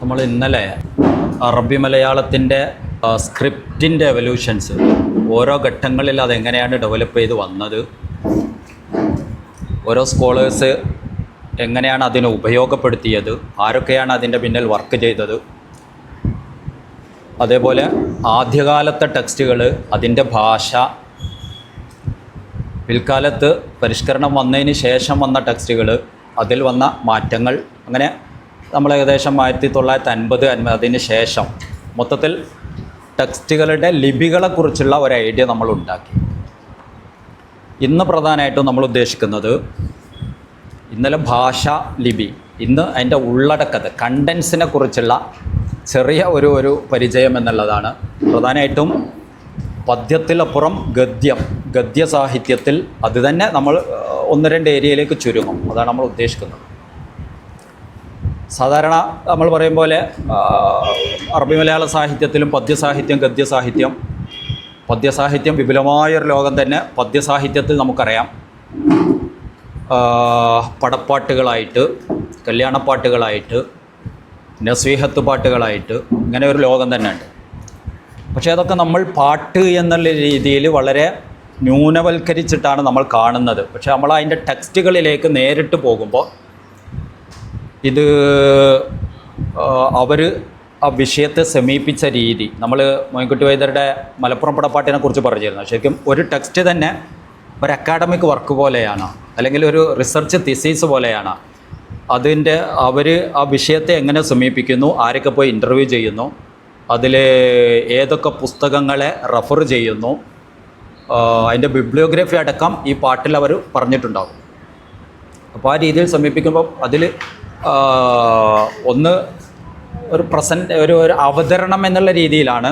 നമ്മൾ ഇന്നലെ അറബി മലയാളത്തിൻ്റെ സ്ക്രിപ്റ്റിൻ്റെ എവല്യൂഷൻസ്, ഓരോ ഘട്ടങ്ങളിൽ അതെങ്ങനെയാണ് ഡെവലപ്പ് ചെയ്ത് വന്നത്, ഓരോ സ്കോളേഴ്സ് എങ്ങനെയാണ് അതിനെ ഉപയോഗപ്പെടുത്തിയത്, ആരൊക്കെയാണ് അതിൻ്റെ പിന്നിൽ വർക്ക് ചെയ്തത്, അതേപോലെ ആദ്യകാലത്തെ ടെക്സ്റ്റുകൾ, അതിൻ്റെ ഭാഷ, പിൽക്കാലത്ത് പരിഷ്കരണം വന്നതിന് ശേഷം വന്ന ടെക്സ്റ്റുകൾ, അതിൽ വന്ന മാറ്റങ്ങൾ, അങ്ങനെ നമ്മൾ ഏകദേശം 1950 ശേഷം മൊത്തത്തിൽ ടെക്സ്റ്റുകളുടെ ലിപികളെക്കുറിച്ചുള്ള ഒരു ഐഡിയ നമ്മൾ ഉണ്ടാക്കി. ഇന്ന് പ്രധാനമായിട്ടും നമ്മൾ ഉദ്ദേശിക്കുന്നത്, ഇന്നലെ ഭാഷ ലിപി, ഇന്ന് അതിൻ്റെ ഉള്ളടക്കത്തെ കണ്ടൻസിനെ കുറിച്ചുള്ള ചെറിയ ഒരു പരിചയം എന്നുള്ളതാണ്. പ്രധാനമായിട്ടും പദ്യത്തിലപ്പുറം ഗദ്യ സാഹിത്യത്തിൽ അത് തന്നെ നമ്മൾ 1-2 ഏരിയയിലേക്ക് ചുരുങ്ങും. അതാണ് നമ്മൾ ഉദ്ദേശിക്കുന്നത്. സാധാരണ നമ്മൾ പറയും പോലെ അറബി മലയാള സാഹിത്യത്തിലും പദ്യസാഹിത്യം, പദ്യസാഹിത്യം വിപുലമായൊരു ലോകം തന്നെ. പദ്യസാഹിത്യത്തിൽ നമുക്കറിയാം പടപ്പാട്ടുകളായിട്ട്, കല്യാണപ്പാട്ടുകളായിട്ട്, നസ്വീഹത്ത് പാട്ടുകളായിട്ട്, ഇങ്ങനെ ഒരു ലോകം തന്നെ ഉണ്ട്. പക്ഷേ അതൊക്കെ നമ്മൾ പാട്ട് എന്നുള്ള രീതിയിൽ വളരെ ന്യൂനവൽക്കരിച്ചിട്ടാണ് നമ്മൾ കാണുന്നത്. പക്ഷേ നമ്മൾ അതിൻ്റെ ടെക്സ്റ്റുകളിലേക്ക് നേരിട്ട് പോകുമ്പോൾ ഇത് അവർ ആ വിഷയത്തെ സമീപിച്ച രീതി, നമ്മൾ മോയിൻകുട്ടി വൈദ്യരുടെ മലപ്പുറം പടപ്പാട്ടിനെ കുറിച്ച് പറഞ്ഞിരുന്നു. ശരിക്കും ഒരു ടെക്സ്റ്റ് തന്നെ ഒരു അക്കാഡമിക് വർക്ക് പോലെയാണ്, അല്ലെങ്കിൽ ഒരു റിസർച്ച് തിസീസ് പോലെയാണ്. അതിൻ്റെ അവർ ആ വിഷയത്തെ എങ്ങനെ സമീപിക്കുന്നു, ആരൊക്കെ പോയി ഇൻ്റർവ്യൂ ചെയ്യുന്നു, അതിൽ ഏതൊക്കെ പുസ്തകങ്ങളെ റെഫർ ചെയ്യുന്നു, അതിൻ്റെ ബിബ്ലിയോഗ്രഫി അടക്കം ഈ പാട്ടിൽ അവർ പറഞ്ഞിട്ടുണ്ടാകും. അപ്പോൾ ആ രീതിയിൽ സമീപിക്കുമ്പോൾ അതിൽ ഒന്ന് ഒരു അവതരണം എന്നുള്ള രീതിയിലാണ്.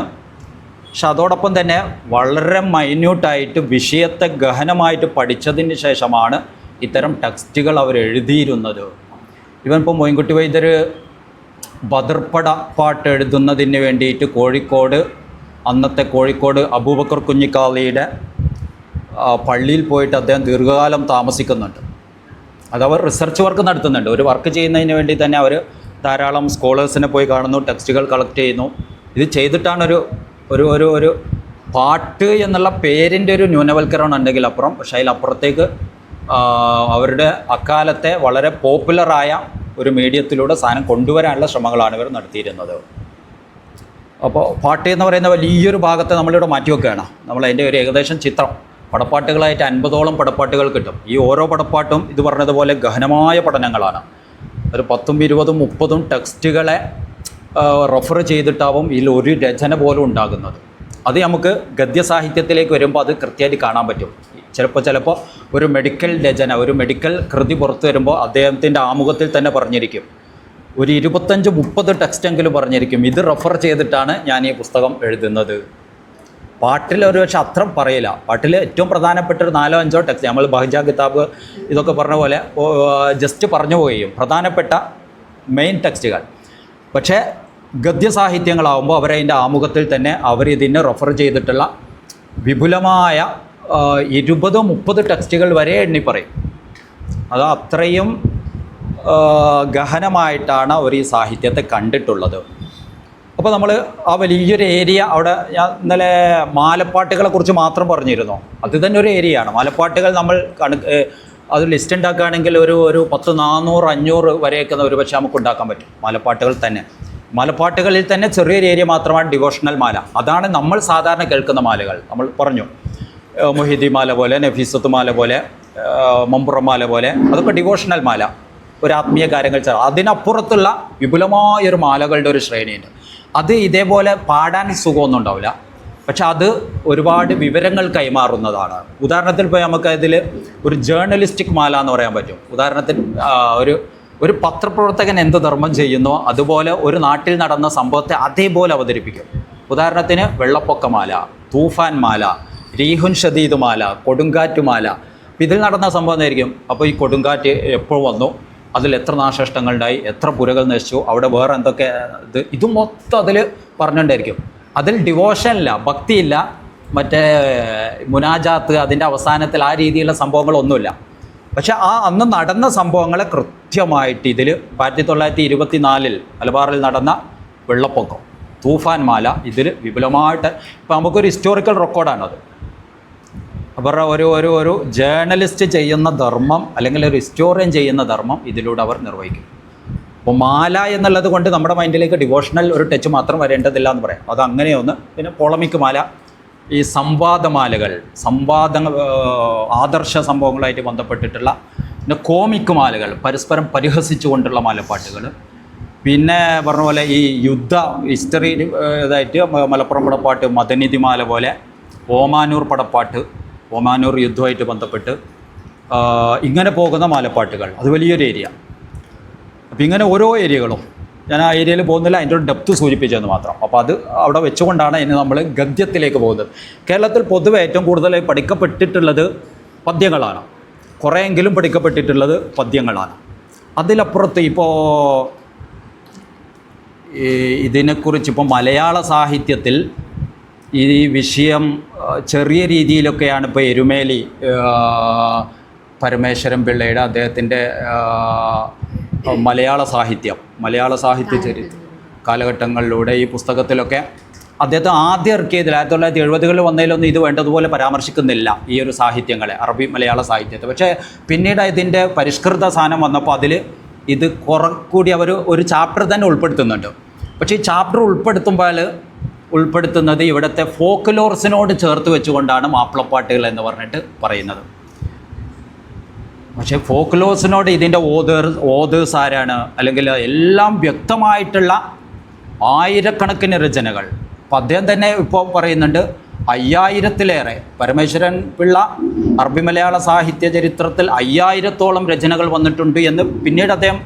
പക്ഷെ അതോടൊപ്പം തന്നെ വളരെ മൈന്യൂട്ടായിട്ട് വിഷയത്തെ ഗഹനമായിട്ട് പഠിച്ചതിന് ശേഷമാണ് ഇത്തരം ടെക്സ്റ്റുകൾ അവർ എഴുതിയിരുന്നത്. ഇവനിപ്പോൾ മോയിൻകുട്ടി വൈദ്യർ ബദർപ്പട പാട്ട് എഴുതുന്നതിന് വേണ്ടിയിട്ട് അന്നത്തെ കോഴിക്കോട് അബൂബക്കർ കുഞ്ഞിക്കാളിയുടെ പള്ളിയിൽ പോയിട്ട് അദ്ദേഹം ദീർഘകാലം താമസിക്കുന്നുണ്ട്. അതവർ റിസർച്ച് വർക്ക് നടത്തുന്നുണ്ട്. ഒരു വർക്ക് ചെയ്യുന്നതിന് വേണ്ടി തന്നെ അവർ ധാരാളം സ്കോളേഴ്സിനെ പോയി കാണുന്നു, ടെക്സ്റ്റുകൾ കളക്ട് ചെയ്യുന്നു. ഇത് ചെയ്തിട്ടാണ് ഒരു പാട്ട് എന്നുള്ള പേരിൻ്റെ ഒരു ന്യൂനവൽക്കരണം ഉണ്ടെങ്കിൽ അപ്പുറം, പക്ഷേ അതിലപ്പുറത്തേക്ക് അവരുടെ അക്കാലത്തെ വളരെ പോപ്പുലറായ ഒരു മീഡിയത്തിലൂടെ സാധനം കൊണ്ടുവരാനുള്ള ശ്രമങ്ങളാണ് ഇവർ നടത്തിയിരുന്നത്. അപ്പോൾ പാട്ട് എന്ന് പറയുന്ന വലിയൊരു ഭാഗത്തെ നമ്മളിവിടെ മാറ്റിവെക്കുകയാണ്. നമ്മളതിൻ്റെ ഒരു ഏകദേശം ചിത്രം, പടപ്പാട്ടുകളായിട്ട് 50ഓളം പടപ്പാട്ടുകൾ കിട്ടും. ഈ ഓരോ പടപ്പാട്ടും ഇത് പറഞ്ഞതുപോലെ ഗഹനമായ പഠനങ്ങളാണ്. ഒരു 10, 20, 30 ടെക്സ്റ്റുകളെ റെഫർ ചെയ്തിട്ടാവും ഇതിൽ ഒരു രചന പോലും ഉണ്ടാകുന്നത്. അത് നമുക്ക് ഗദ്യസാഹിത്യത്തിലേക്ക് വരുമ്പോൾ അത് കൃത്യമായിട്ട് കാണാൻ പറ്റും. ചിലപ്പോൾ ഒരു മെഡിക്കൽ രചന, ഒരു മെഡിക്കൽ കൃതി പുറത്തു വരുമ്പോൾ അദ്ദേഹത്തിൻ്റെ ആമുഖത്തിൽ തന്നെ പറഞ്ഞിരിക്കും, ഒരു 25-30 ടെക്സ്റ്റെങ്കിലും പറഞ്ഞിരിക്കും, ഇത് റെഫർ ചെയ്തിട്ടാണ് ഞാൻ ഈ പുസ്തകം എഴുതുന്നത്. പാട്ടിൽ ഒരു പക്ഷേ അത്ര പറയില്ല. പാട്ടിൽ ഏറ്റവും പ്രധാനപ്പെട്ട ഒരു 4-5 ടെക്സ്റ്റ്, നമ്മൾ ബഹജ കിതാബ് ഇതൊക്കെ പറഞ്ഞ പോലെ ജസ്റ്റ് പറഞ്ഞു പോവുകയും പ്രധാനപ്പെട്ട മെയിൻ ടെക്സ്റ്റുകൾ. പക്ഷേ ഗദ്യസാഹിത്യങ്ങളാവുമ്പോൾ അവരതിൻ്റെ ആമുഖത്തിൽ തന്നെ അവരിതിനെ റെഫർ ചെയ്തിട്ടുള്ള വിപുലമായ 20-30 ടെക്സ്റ്റുകൾ വരെ എണ്ണി പറയും. അത് അത്രയും ഗഹനമായിട്ടാണ് അവർ ഈ സാഹിത്യത്തെ കണ്ടിട്ടുള്ളത്. അപ്പോൾ നമ്മൾ ആ വലിയൊരു ഏരിയ അവിടെ, ഞാൻ ഇന്നലെ മാലപ്പാട്ടുകളെ കുറിച്ച് മാത്രം പറഞ്ഞിരുന്നു. അത് തന്നെ ഒരു ഏരിയയാണ്. മാലപ്പാട്ടുകൾ നമ്മൾ അത് ലിസ്റ്റ് ഉണ്ടാക്കുകയാണെങ്കിൽ ഒരു 10, 400, 500 വരെയൊക്കെ ഒരു പക്ഷേ നമുക്ക് ഉണ്ടാക്കാൻ പറ്റും. മാലപ്പാട്ടുകൾ തന്നെ, മാലപ്പാട്ടുകളിൽ തന്നെ ചെറിയൊരു ഏരിയ മാത്രമാണ് ഡിവോഷണൽ മാല. അതാണ് നമ്മൾ സാധാരണ കേൾക്കുന്ന മാലകൾ. നമ്മൾ പറഞ്ഞു മൊഹീദി മാല പോലെ, നഫീസത്ത് മാല പോലെ, മമ്പുറം മാല പോലെ, അതൊക്കെ ഡിവോഷണൽ മാല, ഒരു ആത്മീയ കാര്യങ്ങൾ. അതിനപ്പുറത്തുള്ള വിപുലമായൊരു മാലകളുടെ ഒരു ശ്രേണിയുണ്ട്. അത് ഇതേപോലെ പാടാൻ സുഖമൊന്നും ഉണ്ടാവില്ല, പക്ഷെ അത് ഒരുപാട് വിവരങ്ങൾ കൈമാറുന്നതാണ്. ഉദാഹരണത്തിൽ ഇപ്പോൾ നമുക്ക് ഇതിൽ ഒരു ജേർണലിസ്റ്റിക് മാല എന്ന് പറയാൻ പറ്റും. ഉദാഹരണത്തിന് ഒരു പത്രപ്രവർത്തകൻ എന്ത് ധർമ്മം ചെയ്യുന്നോ അതുപോലെ ഒരു നാട്ടിൽ നടന്ന സംഭവത്തെ അതേപോലെ അവതരിപ്പിക്കും. ഉദാഹരണത്തിന് വെള്ളപ്പൊക്കമാല, തൂഫാൻ മാല, റീഹുൻ ഷദീദ് മാല, കൊടുങ്കാറ്റുമാല. ഇതിൽ നടന്ന സംഭവം എന്തായിരിക്കും? അപ്പോൾ ഈ കൊടുങ്കാറ്റ് എപ്പോൾ വന്നു, അതിൽ എത്ര നാശനഷ്ടങ്ങളുണ്ടായി, എത്ര പുരകൾ നശിച്ചു, അവിടെ വേറെ എന്തൊക്കെ ഇത് മൊത്തം അതിൽ പറഞ്ഞുകൊണ്ടായിരിക്കും. അതിൽ ഡിവോഷനില്ല, ഭക്തിയില്ല, മറ്റേ മുനാജാത്ത് അതിൻ്റെ അവസാനത്തിൽ ആ രീതിയിലുള്ള സംഭവങ്ങളൊന്നുമില്ല. പക്ഷെ അന്ന് നടന്ന സംഭവങ്ങളെ കൃത്യമായിട്ട് ഇതിൽ 1924 മലബാറിൽ നടന്ന വെള്ളപ്പൊക്കം, തൂഫാൻ മാല, ഇതിൽ വിപുലമായിട്ട് ഇപ്പോൾ നമുക്കൊരു ഹിസ്റ്റോറിക്കൽ റെക്കോർഡാണത്. അവരുടെ ഒരു ജേർണലിസ്റ്റ് ചെയ്യുന്ന ധർമ്മം അല്ലെങ്കിൽ ഒരു ഹിസ്റ്റോറിയൻ ചെയ്യുന്ന ധർമ്മം ഇതിലൂടെ അവർ നിർവഹിക്കും. അപ്പോൾ മാല എന്നുള്ളത് കൊണ്ട് നമ്മുടെ മൈൻഡിലേക്ക് ഡിവോഷണൽ ഒരു ടച്ച് മാത്രം വരേണ്ടതില്ല എന്ന് പറയാം. അത് അങ്ങനെയൊന്ന്. പിന്നെ പോളമിക് മാല, ഈ സംവാദമാലകൾ, ആദർശ സംഭവങ്ങളായിട്ട് ബന്ധപ്പെട്ടിട്ടുള്ള, പിന്നെ കോമിക് മാലകൾ, പരസ്പരം പരിഹസിച്ചുകൊണ്ടുള്ള മാലപ്പാട്ടുകൾ, പിന്നെ പറഞ്ഞ പോലെ ഈ യുദ്ധ ഹിസ്റ്ററി ഇതായിട്ട് മലപ്പുറം പടപ്പാട്ട്, മദനിധി മാല പോലെ, ഓമാനൂർ പടപ്പാട്ട്, ഓമാനൂർ യുദ്ധമായിട്ട് ബന്ധപ്പെട്ട് ഇങ്ങനെ പോകുന്ന മാലപ്പാട്ടുകൾ, അത് വലിയൊരു ഏരിയ. അപ്പോൾ ഇങ്ങനെ ഓരോ ഏരിയകളും, ഞാൻ ആ ഏരിയയിൽ പോകുന്നില്ല, അതിൻ്റെ ഒരു ഡെപ്ത് സൂചിപ്പിച്ചതെന്ന് മാത്രം. അപ്പോൾ അത് അവിടെ വെച്ചുകൊണ്ടാണ് ഇനി നമ്മൾ ഗദ്യത്തിലേക്ക് പോകുന്നത്. കേരളത്തിൽ പൊതുവെ ഏറ്റവും കൂടുതലായി പഠിക്കപ്പെട്ടിട്ടുള്ളത് പദ്യങ്ങളാണ്. കുറേയെങ്കിലും പഠിക്കപ്പെട്ടിട്ടുള്ളത് പദ്യങ്ങളാണ്. അതിലപ്പുറത്ത് ഇപ്പോൾ ഇതിനെക്കുറിച്ച് ഇപ്പോൾ മലയാള സാഹിത്യത്തിൽ ഈ വിഷയം ചെറിയ രീതിയിലൊക്കെയാണ് ഇപ്പോൾ എരുമേലി പരമേശ്വരൻ പിള്ളയുടെ അദ്ദേഹത്തിൻ്റെ മലയാള സാഹിത്യ ചരിത്രം കാലഘട്ടങ്ങളിലൂടെ ഈ പുസ്തകത്തിലൊക്കെ അദ്ദേഹത്തെ ആദ്യം ഇറക്കിയതിൽ 1970-കളിൽ വന്നതിലൊന്നും ഇത് വേണ്ടതുപോലെ പരാമർശിക്കുന്നില്ല ഈ ഒരു സാഹിത്യങ്ങളെ, അറബി മലയാള സാഹിത്യത്തെ. പക്ഷേ പിന്നീട് ഇതിൻ്റെ പരിഷ്കൃത സാധനം വന്നപ്പോൾ അതിൽ ഇത് കുറച്ചുകൂടി അവർ ഒരു ചാപ്റ്റർ തന്നെ ഉൾപ്പെടുത്തുന്നുണ്ട്. പക്ഷേ ഈ ചാപ്റ്റർ ഉൾപ്പെടുത്തുന്നത് ഇവിടുത്തെ ഫോക്ക്ലോർസിനോട് ചേർത്ത് വെച്ചുകൊണ്ടാണ് മാപ്പിളപ്പാട്ടുകൾ എന്ന് പറഞ്ഞിട്ട് പറയുന്നത്. പക്ഷേ ഫോക്ക്ലോർസിനോട് ഇതിൻ്റെ ഓതേഴ്സ് ആരാണ്, അല്ലെങ്കിൽ എല്ലാം വ്യക്തമായിട്ടുള്ള ആയിരക്കണക്കിന് രചനകൾ. അപ്പം അദ്ദേഹം തന്നെ ഇപ്പോൾ പറയുന്നുണ്ട് 5000-ലേറെ പരമേശ്വരൻ പിള്ള അറബി മലയാള സാഹിത്യ ചരിത്രത്തിൽ 5000-ഓളം രചനകൾ വന്നിട്ടുണ്ട് എന്ന് പിന്നീട് അദ്ദേഹം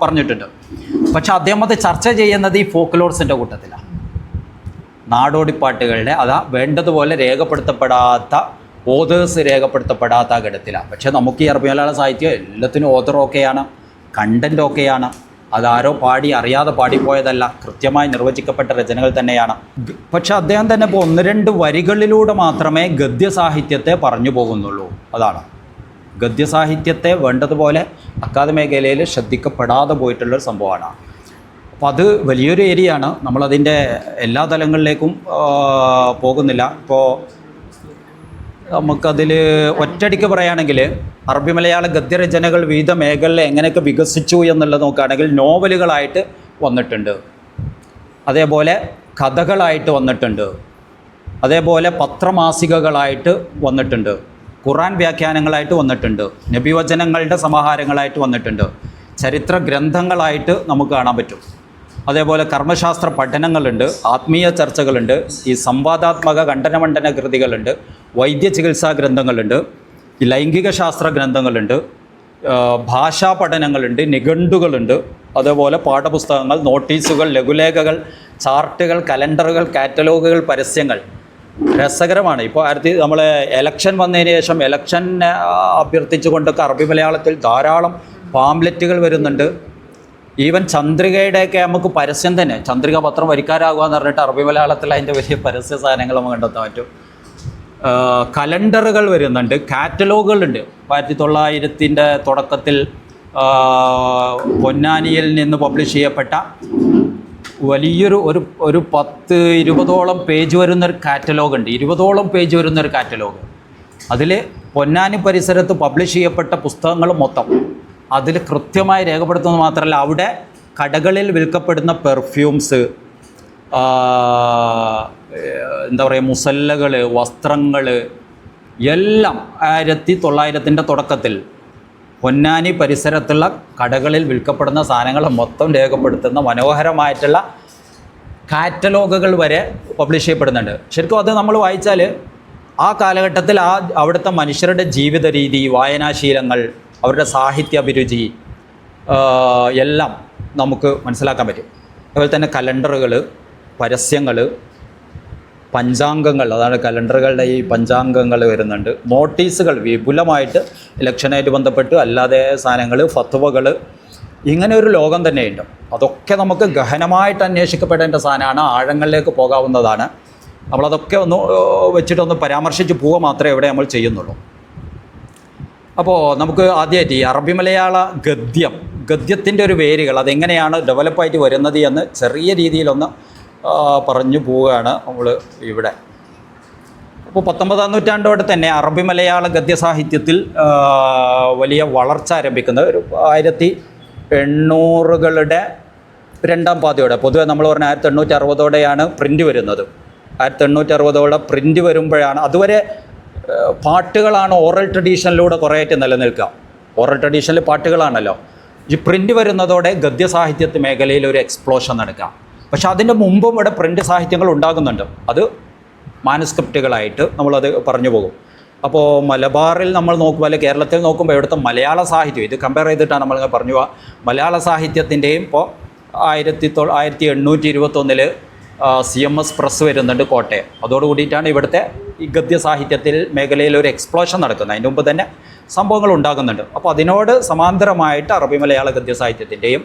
പറഞ്ഞിട്ടുണ്ട്. പക്ഷെ അദ്ദേഹം അത് ചർച്ച ചെയ്യുന്നത് ഈ ഫോക്ക്ലോർസിൻ്റെ കൂട്ടത്തിലാണ്. നാടോടിപ്പാട്ടുകളുടെ വേണ്ടതുപോലെ രേഖപ്പെടുത്തപ്പെടാത്ത ഓതേഴ്സ് രേഖപ്പെടുത്തപ്പെടാത്ത ഘട്ടത്തിലാണ്. പക്ഷേ നമുക്ക് ഈ അറബി മലയാള സാഹിത്യം എല്ലാത്തിനും ഓതറൊക്കെയാണ്, കണ്ടൻ്റ് ഒക്കെയാണ്. അതാരോ അറിയാതെ പാടിപ്പോയതല്ല, കൃത്യമായി നിർവചിക്കപ്പെട്ട രചനകൾ തന്നെയാണ്. പക്ഷെ അദ്ദേഹം തന്നെ ഇപ്പോൾ 1-2 വരികളിലൂടെ മാത്രമേ ഗദ്യസാഹിത്യത്തെ പറഞ്ഞു പോകുന്നുള്ളൂ. അതാണ് ഗദ്യസാഹിത്യത്തെ വേണ്ടതുപോലെ അക്കാദമിക മേഖലയിൽ ശ്രദ്ധിക്കപ്പെടാതെ പോയിട്ടുള്ളൊരു സംഭവമാണ്. അപ്പോൾ അത് വലിയൊരു ഏരിയയാണ്. നമ്മളതിൻ്റെ എല്ലാ തലങ്ങളിലേക്കും പോകുന്നില്ല. ഇപ്പോൾ നമുക്കതിൽ ഒറ്റയടിക്ക് പറയുകയാണെങ്കിൽ അറബി മലയാള ഗദ്യരചനകൾ വിവിധ മേഖലയിൽ എങ്ങനെയൊക്കെ വികസിച്ചു എന്നുള്ളത് നോക്കുകയാണെങ്കിൽ നോവലുകളായിട്ട് വന്നിട്ടുണ്ട്, അതേപോലെ കഥകളായിട്ട് വന്നിട്ടുണ്ട്, അതേപോലെ പത്രമാസികകളായിട്ട് വന്നിട്ടുണ്ട്, ഖുർആൻ വ്യാഖ്യാനങ്ങളായിട്ട് വന്നിട്ടുണ്ട്, നബിവചനങ്ങളുടെ സമാഹാരങ്ങളായിട്ട് വന്നിട്ടുണ്ട്, ചരിത്ര ഗ്രന്ഥങ്ങളായിട്ട് നമുക്ക് കാണാൻ പറ്റും. അതേപോലെ കർമ്മശാസ്ത്ര പഠനങ്ങളുണ്ട്, ആത്മീയ ചർച്ചകളുണ്ട്, ഈ സംവാദാത്മക ഖണ്ഡനമണ്ഡന കൃതികളുണ്ട്, വൈദ്യ ചികിത്സാ ഗ്രന്ഥങ്ങളുണ്ട്, ഈ ലൈംഗിക ശാസ്ത്ര ഗ്രന്ഥങ്ങളുണ്ട്, ഭാഷാ പഠനങ്ങളുണ്ട്, നിഘണ്ടുകളുണ്ട്, അതേപോലെ പാഠപുസ്തകങ്ങൾ, നോട്ടീസുകൾ, ലഘുലേഖകൾ, ചാർട്ടുകൾ, കലണ്ടറുകൾ, കാറ്റലോഗുകൾ, പരസ്യങ്ങൾ. രസകരമാണ്. ഇപ്പോൾ നമ്മൾ എലക്ഷൻ വന്നതിന് ശേഷം എലക്ഷൻ അഭ്യർത്ഥിച്ചുകൊണ്ടൊക്കെ അറബി മലയാളത്തിൽ ധാരാളം പാംലെറ്റുകൾ വരുന്നുണ്ട്. ഈവൻ ചന്ദ്രികയുടെയൊക്കെ നമുക്ക് പരസ്യം തന്നെ, ചന്ദ്രിക പത്രം വരിക്കാരാകുക എന്ന് പറഞ്ഞിട്ട് അറബി മലയാളത്തിൽ അതിൻ്റെ വലിയ പരസ്യ സാധനങ്ങൾ നമുക്ക് കണ്ടെത്താൻ പറ്റും. കലണ്ടറുകൾ വരുന്നുണ്ട്, കാറ്റലോഗുകളുണ്ട്. 1900-ൻ്റെ തുടക്കത്തിൽ പൊന്നാനിയിൽ നിന്ന് പബ്ലിഷ് ചെയ്യപ്പെട്ട വലിയൊരു ഒരു 10-20ഓളം പേജ് വരുന്നൊരു കാറ്റലോഗുണ്ട്. 20ഓളം പേജ് വരുന്നൊരു കാറ്റലോഗ്. അതിൽ പൊന്നാനി പരിസരത്ത് പബ്ലിഷ് ചെയ്യപ്പെട്ട പുസ്തകങ്ങൾ മൊത്തം അതിൽ കൃത്യമായി രേഖപ്പെടുത്തുന്നത് മാത്രമല്ല, അവിടെ കടകളിൽ വിൽക്കപ്പെടുന്ന പെർഫ്യൂംസ്, എന്താ പറയുക, മുസല്ലകൾ, വസ്ത്രങ്ങൾ എല്ലാം 1900-ൻ്റെ തുടക്കത്തിൽ പൊന്നാനി പരിസരത്തുള്ള കടകളിൽ വിൽക്കപ്പെടുന്ന സാധനങ്ങൾ മൊത്തം രേഖപ്പെടുത്തുന്ന മനോഹരമായിട്ടുള്ള കാറ്റലോഗുകൾ വരെ പബ്ലിഷ് ചെയ്യപ്പെടുന്നുണ്ട്. ശരിക്കും അത് നമ്മൾ വായിച്ചാൽ ആ കാലഘട്ടത്തിൽ അവിടുത്തെ മനുഷ്യരുടെ ജീവിത രീതി, വായനാശീലങ്ങൾ, അവരുടെ സാഹിത്യ അഭിരുചി എല്ലാം നമുക്ക് മനസ്സിലാക്കാൻ പറ്റും. അതുപോലെ തന്നെ കലണ്ടറുകൾ, പരസ്യങ്ങൾ, പഞ്ചാംഗങ്ങൾ, അതാണ് കലണ്ടറുകളുടെ ഈ പഞ്ചാംഗങ്ങൾ വരുന്നുണ്ട്, നോട്ടീസുകൾ വിപുലമായിട്ട് ഇലക്ഷനായിട്ട് ബന്ധപ്പെട്ട് അല്ലാതെ സാധനങ്ങൾ, ഫത്വകൾ, ഇങ്ങനെ ഒരു ലോകം തന്നെയുണ്ട്. അതൊക്കെ നമുക്ക് ഗഹനമായിട്ട് അന്വേഷിക്കപ്പെടേണ്ട സാധനമാണ്, ആഴങ്ങളിലേക്ക് പോകാവുന്നതാണ്. നമ്മളതൊക്കെ ഒന്ന് വെച്ചിട്ടൊന്ന് പരാമർശിച്ച് പോവുക മാത്രമേ ഇവിടെ നമ്മൾ ചെയ്യുന്നുള്ളൂ. അപ്പോൾ നമുക്ക് ആദ്യമായിട്ട് ഈ അറബി മലയാള ഗദ്യത്തിൻ്റെ ഒരു വേരുകൾ അതെങ്ങനെയാണ് ഡെവലപ്പായിട്ട് വരുന്നത് എന്ന് ചെറിയ രീതിയിലൊന്ന് പറഞ്ഞു പോവുകയാണ് നമ്മൾ ഇവിടെ. അപ്പോൾ 19-ാം നൂറ്റാണ്ടോടെ തന്നെ അറബി മലയാള ഗദ്യസാഹിത്യത്തിൽ വലിയ വളർച്ച ആരംഭിക്കുന്നത് ഒരു 1800-കളുടെ രണ്ടാം പാതിയോടെ, പൊതുവെ നമ്മൾ പറഞ്ഞ 1860-ഓടെയാണ് പ്രിൻ്റ് വരുന്നത്. 1860-ഓടെ പ്രിൻ്റ് വരുമ്പോഴാണ്, അതുവരെ പാട്ടുകളാണ് ഓറൽ ട്രഡീഷനിലൂടെ കുറേയായിട്ട് നിലനിൽക്കുക. ഓറൽ ട്രഡീഷനിൽ പാട്ടുകളാണല്ലോ. ഈ പ്രിൻ്റ് വരുന്നതോടെ ഗദ്യസാഹിത്യത്തെ മേഖലയിൽ ഒരു എക്സ്പ്ലോഷൻ നടക്കുക. പക്ഷെ അതിൻ്റെ മുമ്പും ഇവിടെ പ്രിൻ്റ് സാഹിത്യങ്ങൾ ഉണ്ടാകുന്നുണ്ട്. അത് മാനുസ്ക്രിപ്റ്റുകളായിട്ട് നമ്മളത് പറഞ്ഞു പോകും. അപ്പോൾ മലബാറിൽ നമ്മൾ നോക്കുമ്പോൾ, അല്ലെങ്കിൽ കേരളത്തിൽ നോക്കുമ്പോൾ ഇവിടുത്തെ മലയാള സാഹിത്യം, ഇത് കമ്പയർ ചെയ്തിട്ടാണ് നമ്മൾ പറഞ്ഞു പോവുക. മലയാള സാഹിത്യത്തിൻ്റെയും ഇപ്പോൾ 1821 CMS പ്രസ് വരുന്നുണ്ട് കോട്ടയം. അതോടുകൂടിയിട്ടാണ് ഇവിടുത്തെ ഈ ഗദ്യ സാഹിത്യത്തിൽ മേഖലയിൽ ഒരു എക്സ്പ്ലോഷൻ നടക്കുന്നത്. അതിന് മുമ്പ് തന്നെ സംഭവങ്ങൾ ഉണ്ടാകുന്നുണ്ട്. അപ്പോൾ അതിനോട് സമാന്തരമായിട്ട് അറബി മലയാള ഗദ്യ സാഹിത്യത്തിൻ്റെയും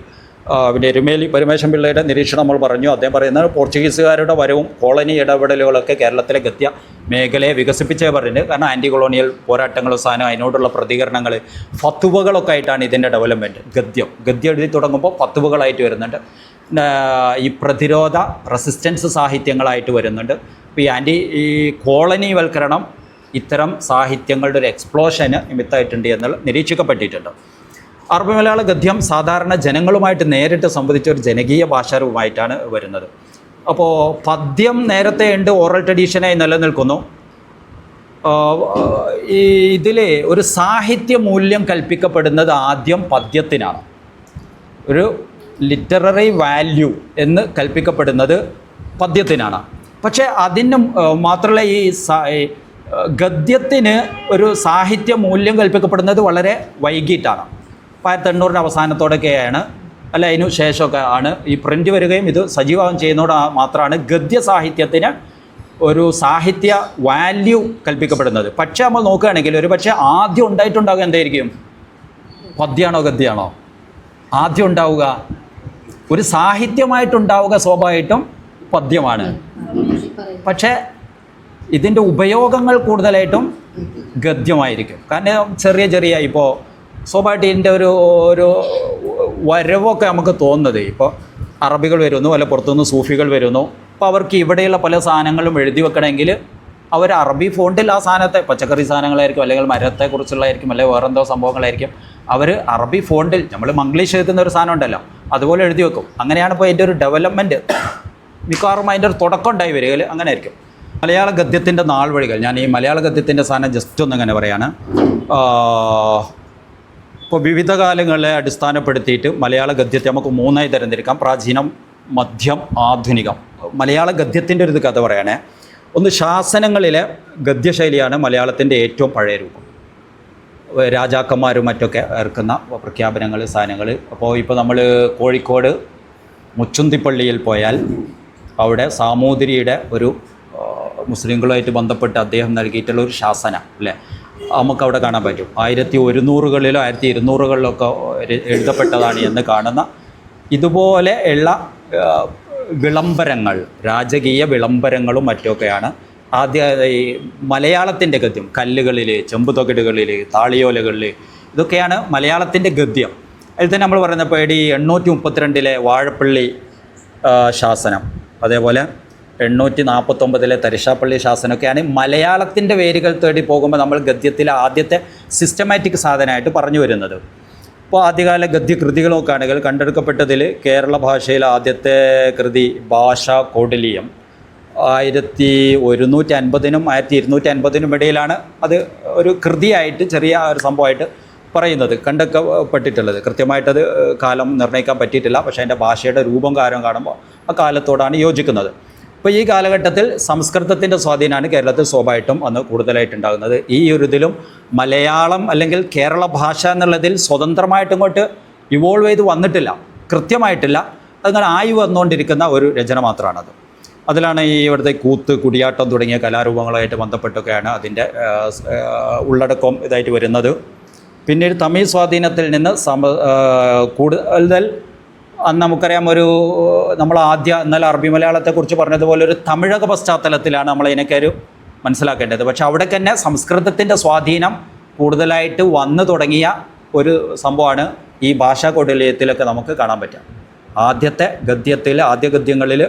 പിന്നെ പരമേശ്വരൻ പിള്ളയുടെ നിരീക്ഷണം നമ്മൾ പറഞ്ഞു. അദ്ദേഹം പറയുന്നത് പോർച്ചുഗീസുകാരുടെ വരവും കോളനി ഇടപെടലുകളൊക്കെ കേരളത്തിലെ ഗദ്യ മേഖലയെ വികസിപ്പിച്ചേ പറയുന്നത്. കാരണം ആൻറ്റി കൊളോണിയൽ പോരാട്ടങ്ങളും സാധനം, അതിനോടുള്ള പ്രതികരണങ്ങൾ, ഫത്തുവകളൊക്കെ ആയിട്ടാണ് ഇതിൻ്റെ ഡെവലപ്മെൻറ്റ്. ഗദ്യം എഴുതി തുടങ്ങുമ്പോൾ ഫത്തുവകളായിട്ട് വരുന്നുണ്ട്. ഈ പ്രതിരോധ റെസിസ്റ്റൻസ് സാഹിത്യങ്ങളായിട്ട് വരുന്നുണ്ട്. ഇപ്പോൾ ഈ കോളനിവൽക്കരണം ഇത്തരം സാഹിത്യങ്ങളുടെ ഒരു എക്സ്പ്ലോഷന് നിമിത്തമായിട്ടുണ്ട് എന്ന് നിരീക്ഷിക്കപ്പെട്ടിട്ടുണ്ട്. അറബി മലയാള ഗദ്യം സാധാരണ ജനങ്ങളുമായിട്ട് നേരിട്ട് സംവദിച്ച ഒരു ജനകീയ ഭാഷാരൂപമായിട്ടാണ് വരുന്നത്. അപ്പോൾ പദ്യം നേരത്തെ ഉണ്ട്, ഓറൽ ട്രഡീഷനായി നിലനിൽക്കുന്നു. ഇതിൽ ഒരു സാഹിത്യ മൂല്യം കൽപ്പിക്കപ്പെടുന്നത് ആദ്യം പദ്യത്തിനാണ്. ഒരു ലിറ്റററി വാല്യൂ എന്ന് കൽപ്പിക്കപ്പെടുന്നത് പദ്യത്തിനാണ്. പക്ഷേ അതിന് മാത്രമല്ല, ഈ ഗദ്യത്തിന് ഒരു സാഹിത്യ മൂല്യം കൽപ്പിക്കപ്പെടുന്നത് വളരെ വൈകിട്ടാണ്. 1800 അവസാനത്തോടൊക്കെയാണ്, അല്ല അതിനു ശേഷമൊക്കെ ആണ് ഈ പ്രിൻ്റ് വരികയും ഇത് സജീവം ചെയ്യുന്നതോടെ മാത്രമാണ് ഗദ്യ സാഹിത്യത്തിന് ഒരു സാഹിത്യ വാല്യൂ കൽപ്പിക്കപ്പെടുന്നത്. പക്ഷേ നമ്മൾ നോക്കുകയാണെങ്കിൽ ഒരു പക്ഷേ ആദ്യം ഉണ്ടായിട്ടുണ്ടാവുക എന്തായിരിക്കും? പദ്യമാണോ ഗദ്യമാണോ ആദ്യം ഉണ്ടാവുക? ഒരു സാഹിത്യമായിട്ടുണ്ടാവുക സ്വാഭാവികമായിട്ടും പദ്യമാണ്. പക്ഷേ ഇതിൻ്റെ ഉപയോഗങ്ങൾ കൂടുതലായിട്ടും ഗദ്യമായിരിക്കും. കാരണം ചെറിയ ഇപ്പോൾ സ്വാഭാവികമായിട്ട് ഇതിൻ്റെ ഒരു വരവൊക്കെ നമുക്ക് തോന്നുന്നത്, ഇപ്പോൾ അറബികൾ വരുന്നു, അല്ല പുറത്തുനിന്ന് സൂഫികൾ വരുന്നു. അപ്പോൾ അവർക്ക് ഇവിടെയുള്ള പല സാധനങ്ങളും എഴുതി വെക്കണമെങ്കിൽ അവർ അറബി ഫോണ്ടിൽ ആ സാധനത്തെ, പച്ചക്കറി സാധനങ്ങളായിരിക്കും, അല്ലെങ്കിൽ മരത്തെക്കുറിച്ചുള്ളതായിരിക്കും, അല്ലെങ്കിൽ വേറെന്തോ സംഭവങ്ങളായിരിക്കും, അവർ അറബി ഫോണ്ടിൽ നമ്മൾ മംഗ്ലീഷ് എഴുതുന്ന ഒരു സാധനം ഉണ്ടല്ലോ അതുപോലെ എഴുതി വെക്കും. അങ്ങനെയാണ് ഇപ്പോൾ അതിൻ്റെ ഒരു ഡെവലപ്മെൻറ്റ് മിക്കവാറും അതിൻ്റെ ഒരു തുടക്കം ഉണ്ടായി വരിക അങ്ങനെ ആയിരിക്കും. മലയാള ഗദ്യത്തിൻ്റെ നാൾ വഴികൾ, ഞാൻ ഈ മലയാള ഗദ്യത്തിൻ്റെ സാധനം ജസ്റ്റ് ഒന്നിങ്ങനെ പറയാണ്. ഇപ്പോൾ വിവിധ കാലങ്ങളെ അടിസ്ഥാനപ്പെടുത്തിയിട്ട് മലയാള ഗദ്യത്തെ നമുക്ക് 3ആയി തരംതിരിക്കാം: പ്രാചീനം, മധ്യം, ആധുനികം. മലയാള ഗദ്യത്തിൻ്റെ ഒരു കഥ പറയുകയാണെ. ഒന്ന്, ശാസനങ്ങളിലെ ഗദ്യശൈലിയാണ് മലയാളത്തിൻ്റെ ഏറ്റവും പഴയ രൂപം. രാജാക്കന്മാരും മറ്റൊക്കെ ഇറക്കുന്ന പ്രഖ്യാപനങ്ങൾ, സാധനങ്ങൾ. ഇപ്പോൾ നമ്മൾ കോഴിക്കോട് മുച്ചുന്തിപ്പള്ളിയിൽ പോയാൽ അവിടെ സാമൂതിരിയുടെ ഒരു മുസ്ലിങ്ങളുമായിട്ട് ബന്ധപ്പെട്ട് അദ്ദേഹം നൽകിയിട്ടുള്ള ഒരു ശാസന അല്ലേ, നമുക്കവിടെ കാണാൻ പറ്റും. 1100-കളിലോ 1200-കളിലൊക്കെ എഴുതപ്പെട്ടതാണ് എന്ന് കാണുന്ന ഇതുപോലെ ഉള്ള വിളംബരങ്ങൾ, രാജകീയ വിളംബരങ്ങളും മറ്റൊക്കെയാണ് ഈ മലയാളത്തിൻ്റെ ഗദ്യം. കല്ലുകളിൽ, ചെമ്പുതകിടുകളിൽ, താളിയോലകളിൽ, ഇതൊക്കെയാണ് മലയാളത്തിൻ്റെ ഗദ്യം. അതിൽ തന്നെ നമ്മൾ പറയുന്നത് ഇപ്പോൾ AD 832 വാഴപ്പള്ളി ശാസനം, അതേപോലെ 849 തരിശാപ്പള്ളി ശാസനമൊക്കെയാണ് മലയാളത്തിൻ്റെ വേരുകൾ തേടി പോകുമ്പോൾ നമ്മൾ ഗദ്യത്തിലെ ആദ്യത്തെ സിസ്റ്റമാറ്റിക് സാധനമായിട്ട് പറഞ്ഞു വരുന്നത്. ഇപ്പോൾ ആദ്യകാല ഗദ്യകൃതികൾ നോക്കുകയാണെങ്കിൽ കണ്ടെടുക്കപ്പെട്ടതിൽ കേരള ഭാഷയിലെ ആദ്യത്തെ കൃതി ഭാഷാ കൗടില്യം 1150-നും 1250-നും ഇടയിലാണ് അത് ഒരു കൃതിയായിട്ട്, ചെറിയ ഒരു സംഭവമായിട്ട് പറയുന്നത്, കണ്ടെടുക്കപ്പെട്ടിട്ടുള്ളത്. കൃത്യമായിട്ടത് കാലം നിർണ്ണയിക്കാൻ പറ്റിയിട്ടില്ല. പക്ഷേ അതിൻ്റെ ഭാഷയുടെ രൂപം കാര്യം കാണുമ്പോൾ ആ കാലത്തോടാണ് യോജിക്കുന്നത്. ഇപ്പോൾ ഈ കാലഘട്ടത്തിൽ സംസ്കൃതത്തിൻ്റെ സ്വാധീനമാണ് കേരളത്തിൽ സ്വാഭാവികമായിട്ടും അന്ന് കൂടുതലായിട്ടുണ്ടാകുന്നത്. ഈ ഒരു ഇതിലും മലയാളം അല്ലെങ്കിൽ കേരള ഭാഷ എന്നുള്ളതിൽ സ്വതന്ത്രമായിട്ട് ഇങ്ങോട്ട് ഇവോൾവ് ചെയ്ത് വന്നിട്ടില്ല, കൃത്യമായിട്ടില്ല. അങ്ങനെ ആയി വന്നുകൊണ്ടിരിക്കുന്ന ഒരു രചന മാത്രമാണത്. അതിലാണ് ഈ ഇവിടുത്തെ കൂത്ത്, കുടിയാട്ടം തുടങ്ങിയ കലാരൂപങ്ങളായിട്ട് ബന്ധപ്പെട്ടൊക്കെയാണ് അതിൻ്റെ ഉള്ളടക്കം ഇതായിട്ട് വരുന്നത്. പിന്നീട് തമിഴ് സ്വാധീനത്തിൽ നിന്ന് കൂടുതൽ അന്ന് നമുക്കറിയാം നമ്മൾ ഇന്നലെ അറബി മലയാളത്തെക്കുറിച്ച് പറഞ്ഞതുപോലെ ഒരു തമിഴക പശ്ചാത്തലത്തിലാണ് നമ്മളതിനൊക്കെ മനസ്സിലാക്കേണ്ടത്. പക്ഷെ അവിടെ തന്നെ സംസ്കൃതത്തിൻ്റെ സ്വാധീനം കൂടുതലായിട്ട് വന്നു തുടങ്ങിയ ഒരു സംഭവമാണ് ഈ ഭാഷാ കൗടില്യത്തിലൊക്കെ നമുക്ക് കാണാൻ പറ്റുക. ആദ്യ ഗദ്യങ്ങളിൽ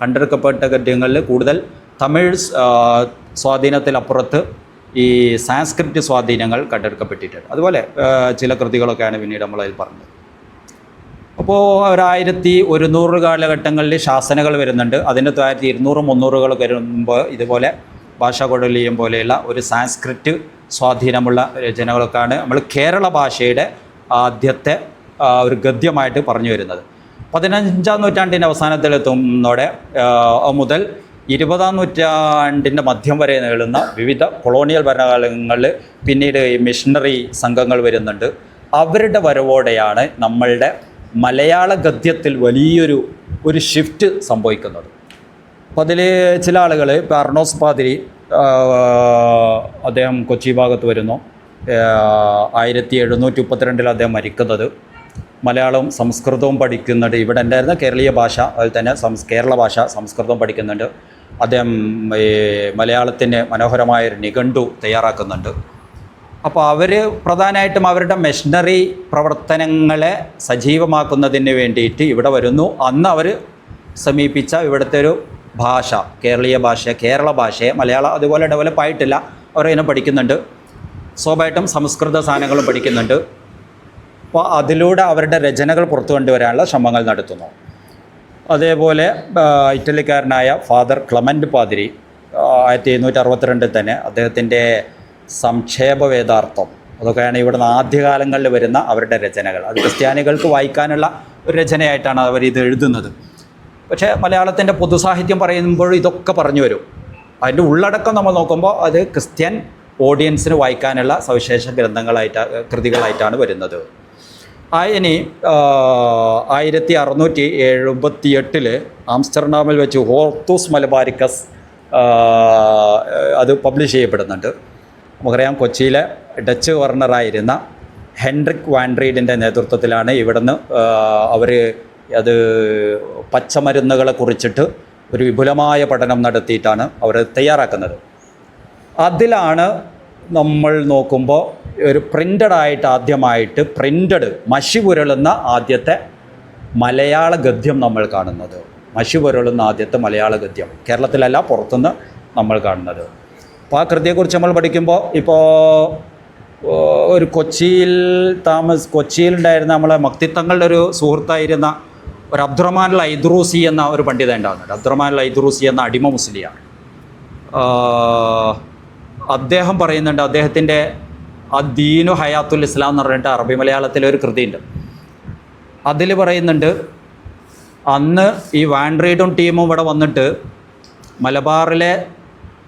കണ്ടെടുക്കപ്പെട്ട ഗദ്യങ്ങളിൽ കൂടുതൽ തമിഴ് സ്വാധീനത്തിലപ്പുറത്ത് ഈ സാൻസ്ക്രിറ്റ് സ്വാധീനങ്ങൾ കണ്ടെടുക്കപ്പെട്ടിട്ടുണ്ട്. അതുപോലെ ചില കൃതികളൊക്കെയാണ് പിന്നീട് നമ്മളതിൽ പറഞ്ഞത്. അപ്പോൾ 1100 കാലഘട്ടങ്ങളിൽ ശാസനകൾ വരുന്നുണ്ട്. അതിൻ്റെ 1200, 300 വരുമ്പോൾ ഇതുപോലെ ഭാഷാ കൗടില്യം പോലെയുള്ള ഒരു സാൻസ്ക്രിറ്റ് സ്വാധീനമുള്ള രചനകളൊക്കെയാണ് നമ്മൾ കേരള ഭാഷയുടെ ആദ്യത്തെ ഒരു ഗദ്യമായിട്ട് പറഞ്ഞു വരുന്നത്. 15-ാം നൂറ്റാണ്ടിൻ്റെ അവസാനത്തിലെത്തുന്നതോടെ മുതൽ 20-ാം നൂറ്റാണ്ടിൻ്റെ മധ്യം വരെ നീളുന്ന വിവിധ കൊളോണിയൽ ഭരണകാലങ്ങളിൽ പിന്നീട് ഈ മിഷണറി സംഘങ്ങൾ വരുന്നുണ്ട്. അവരുടെ വരവോടെയാണ് നമ്മളുടെ മലയാള ഗദ്യത്തിൽ വലിയൊരു ഷിഫ്റ്റ് സംഭവിക്കുന്നത്. അപ്പോൾ അതിൽ ചില ആളുകൾ, ഇപ്പോൾ അർണോസ് പാതിരി, അദ്ദേഹം കൊച്ചി ഭാഗത്ത് വരുന്നു. 1732 അദ്ദേഹം മരിക്കുന്നത്. മലയാളവും സംസ്കൃതവും പഠിക്കുന്നുണ്ട്. ഇവിടെ ഉണ്ടായിരുന്ന കേരളീയ ഭാഷ, അതിൽ തന്നെ കേരള ഭാഷ, സംസ്കൃതവും പഠിക്കുന്നുണ്ട്. അദ്ദേഹം ഈ മലയാളത്തിന് മനോഹരമായൊരു നിഘണ്ടു തയ്യാറാക്കുന്നുണ്ട്. അപ്പോൾ അവർ പ്രധാനമായിട്ടും അവരുടെ മിഷണറി പ്രവർത്തനങ്ങളെ സജീവമാക്കുന്നതിന് വേണ്ടിയിട്ട് ഇവിടെ വരുന്നു. അന്ന് അവർ സമീപിച്ച ഇവിടുത്തെ ഒരു ഭാഷ, കേരളീയ ഭാഷ, കേരള ഭാഷയെ മലയാളം അതുപോലെ ഡെവലപ്പ് ആയിട്ടില്ല. അവരതിനെ പഠിക്കുന്നുണ്ട്. സ്വാഭാവികമായിട്ടും സംസ്കൃത സാധനങ്ങളും പഠിക്കുന്നുണ്ട്. അപ്പോൾ അതിലൂടെ അവരുടെ രചനകൾ പുറത്തു കൊണ്ടുവരാനുള്ള ശ്രമങ്ങൾ നടത്തുന്നു. അതേപോലെ ഇറ്റലിക്കാരനായ ഫാദർ ക്ലമൻ്റ് പാതിരി 1762 തന്നെ അദ്ദേഹത്തിൻ്റെ സംക്ഷേപ വേദാർത്ഥം, അതൊക്കെയാണ് ഇവിടുന്ന് ആദ്യകാലങ്ങളിൽ വരുന്ന അവരുടെ രചനകൾ. അത് ക്രിസ്ത്യാനികൾക്ക് വായിക്കാനുള്ള ഒരു രചനയായിട്ടാണ് അവർ ഇത് എഴുതുന്നത്. പക്ഷേ മലയാളത്തിൻ്റെ പൊതുസാഹിത്യം പറയുമ്പോൾ ഇതൊക്കെ പറഞ്ഞു വരും. അതിൻ്റെ ഉള്ളടക്കം നമ്മൾ നോക്കുമ്പോൾ അത് ക്രിസ്ത്യൻ ഓഡിയൻസിന് വായിക്കാനുള്ള സവിശേഷ കൃതികളായിട്ടാണ് വരുന്നത്. ഇനി 1678 ആംസ്റ്റർഡാമിൽ വെച്ച് ഹോർത്തൂസ് മലബാരിക്കസ് അത് പബ്ലിഷ് ചെയ്യപ്പെടുന്നുണ്ട്. നമുക്കറിയാം, കൊച്ചിയിലെ ഡച്ച് ഗവർണറായിരുന്ന ഹെൻറിക് വാൻഡ്രീഡിൻ്റെ നേതൃത്വത്തിലാണ് ഇവിടുന്ന് അവർ അത് പച്ചമരുന്നുകളെ കുറിച്ചിട്ട് ഒരു വിപുലമായ പഠനം നടത്തിയിട്ടാണ് അവർ തയ്യാറാക്കുന്നത്. അതിലാണ് നമ്മൾ നോക്കുമ്പോൾ ഒരു ആദ്യമായിട്ട് പ്രിൻ്റഡ് മഷി പുരളുന്ന ആദ്യത്തെ മലയാള ഗദ്യം നമ്മൾ കാണുന്നത്. മഷി പുരളുന്ന ആദ്യത്തെ മലയാള ഗദ്യം കേരളത്തിലല്ല, പുറത്തുനിന്ന് നമ്മൾ കാണുന്നത്. അപ്പോൾ ആ കൃതിയെക്കുറിച്ച് നമ്മൾ പഠിക്കുമ്പോൾ, ഇപ്പോൾ ഒരു കൊച്ചിയിലുണ്ടായിരുന്ന നമ്മളെ മക്തിത്തങ്ങളുടെ ഒരു സുഹൃത്തായിരുന്ന ഒരു അബ്ദുറഹ്മാൻ ഐദ്രൂസി എന്ന ഒരു പണ്ഡിതൻ ഉണ്ടാകുന്നുണ്ട്. അബ്ദുറഹ്മാൻ ഐദ്രൂസി എന്ന അടിമ മുസ്ലിയാണ്. അദ്ദേഹം പറയുന്നുണ്ട്, അദ്ദേഹത്തിൻ്റെ ദീനു ഹയാത്തുൽ ഇസ്ലാം എന്ന് പറഞ്ഞിട്ട് അറബി മലയാളത്തിലെ ഒരു കൃതിയുണ്ട്. അതിൽ പറയുന്നുണ്ട്, അന്ന് ഈ വാൻഡ്രീഡും ടീമും ഇവിടെ വന്നിട്ട് മലബാറിലെ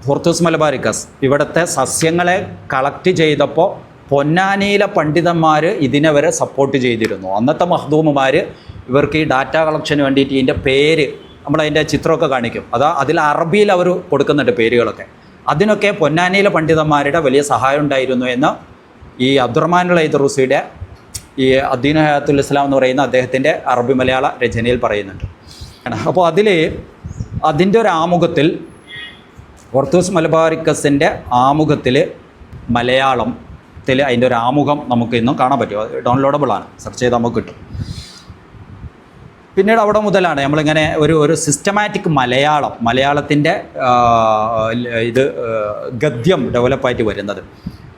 ഹോർത്തൂസ് മലബാരിക്കസ് ഇവിടുത്തെ സസ്യങ്ങളെ കളക്ട് ചെയ്തപ്പോൾ പൊന്നാനിയിലെ പണ്ഡിതന്മാർ ഇതിനെ വരെ സപ്പോർട്ട് ചെയ്തിരുന്നു. അന്നത്തെ മഖ്ദൂമുമാർ ഇവർക്ക് ഈ ഡാറ്റ കളക്ഷന് വേണ്ടിയിട്ട് ഇതിൻ്റെ പേര്, നമ്മളതിൻ്റെ ചിത്രമൊക്കെ കാണിക്കും, അതിൽ അറബിയിൽ അവർ കൊടുക്കുന്നുണ്ട് പേരുകളൊക്കെ. അതിനൊക്കെ പൊന്നാനിയിലെ പണ്ഡിതന്മാരുടെ വലിയ സഹായം ഉണ്ടായിരുന്നു എന്ന് ഈ അബ്ദുറഹ്മാൻ ഐദ്രൂസിയുടെ ഈ അദ്ദീൻ ഹയാത്തുൽ ഇസ്ലാം എന്ന് പറയുന്ന അദ്ദേഹത്തിൻ്റെ അറബി മലയാള രചനയിൽ പറയുന്നുണ്ട്. അപ്പോൾ അതിൻ്റെ ഒരു ആമുഖത്തിൽ, ഹോർത്തൂസ് മലബാരിക്കസിൻ്റെ ആമുഖത്തിൽ മലയാളത്തിൽ അതിൻ്റെ ഒരു ആമുഖം നമുക്ക് ഇന്നും കാണാൻ പറ്റും. ഡൗൺലോഡബിളാണ്, സെർച്ച് ചെയ്താൽ നമുക്ക് കിട്ടും. പിന്നീട് അവിടെ മുതലാണ് നമ്മളിങ്ങനെ ഒരു സിസ്റ്റമാറ്റിക് മലയാളത്തിൻ്റെ ഗദ്യം ഡെവലപ്പായിട്ട് വരുന്നത്.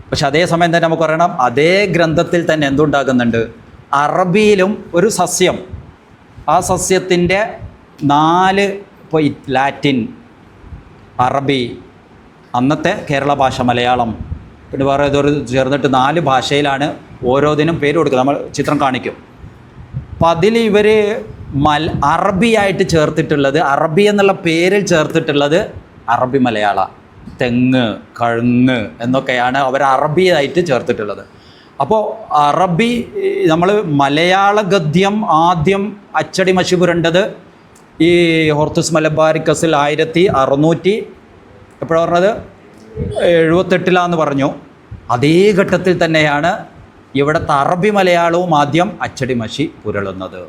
പക്ഷെ അതേസമയം തന്നെ നമുക്ക് പറയണം, അതേ ഗ്രന്ഥത്തിൽ തന്നെ എന്തുണ്ടാകുന്നുണ്ട്, അറബിയിലും ഒരു സസ്യം, ആ സസ്യത്തിൻ്റെ 4 ഇപ്പോൾ ലാറ്റിൻ, അറബി, അന്നത്തെ കേരള ഭാഷ, മലയാളം, പിന്നെ വേറെ ഏതൊരു ചേർന്നിട്ട് 4 ഭാഷയിലാണ് ഓരോന്നിനും പേര് കൊടുക്കുക. നമ്മൾ ചിത്രം കാണിക്കും. അപ്പം അതിൽ ഇവർ അറബിയായിട്ട് ചേർത്തിട്ടുള്ളത്, അറബി എന്നുള്ള പേരിൽ ചേർത്തിട്ടുള്ളത് അറബി മലയാള, തെങ്ങ്, കഴുങ്ങ് എന്നൊക്കെയാണ് അവർ അറബിയായിട്ട് ചേർത്തിട്ടുള്ളത്. അപ്പോൾ അറബി, നമ്മൾ മലയാള ഗദ്യം ആദ്യം അച്ചടി മഷി പുരണ്ടത് ഈ ഹോർത്തൂസ് മലബാരിക്കസിൽ 1678 പറഞ്ഞു. അതേ ഘട്ടത്തിൽ തന്നെയാണ് ഇവിടുത്തെ അറബി മലയാളവും ആദ്യം അച്ചടി മഷി പുരളുന്നത്.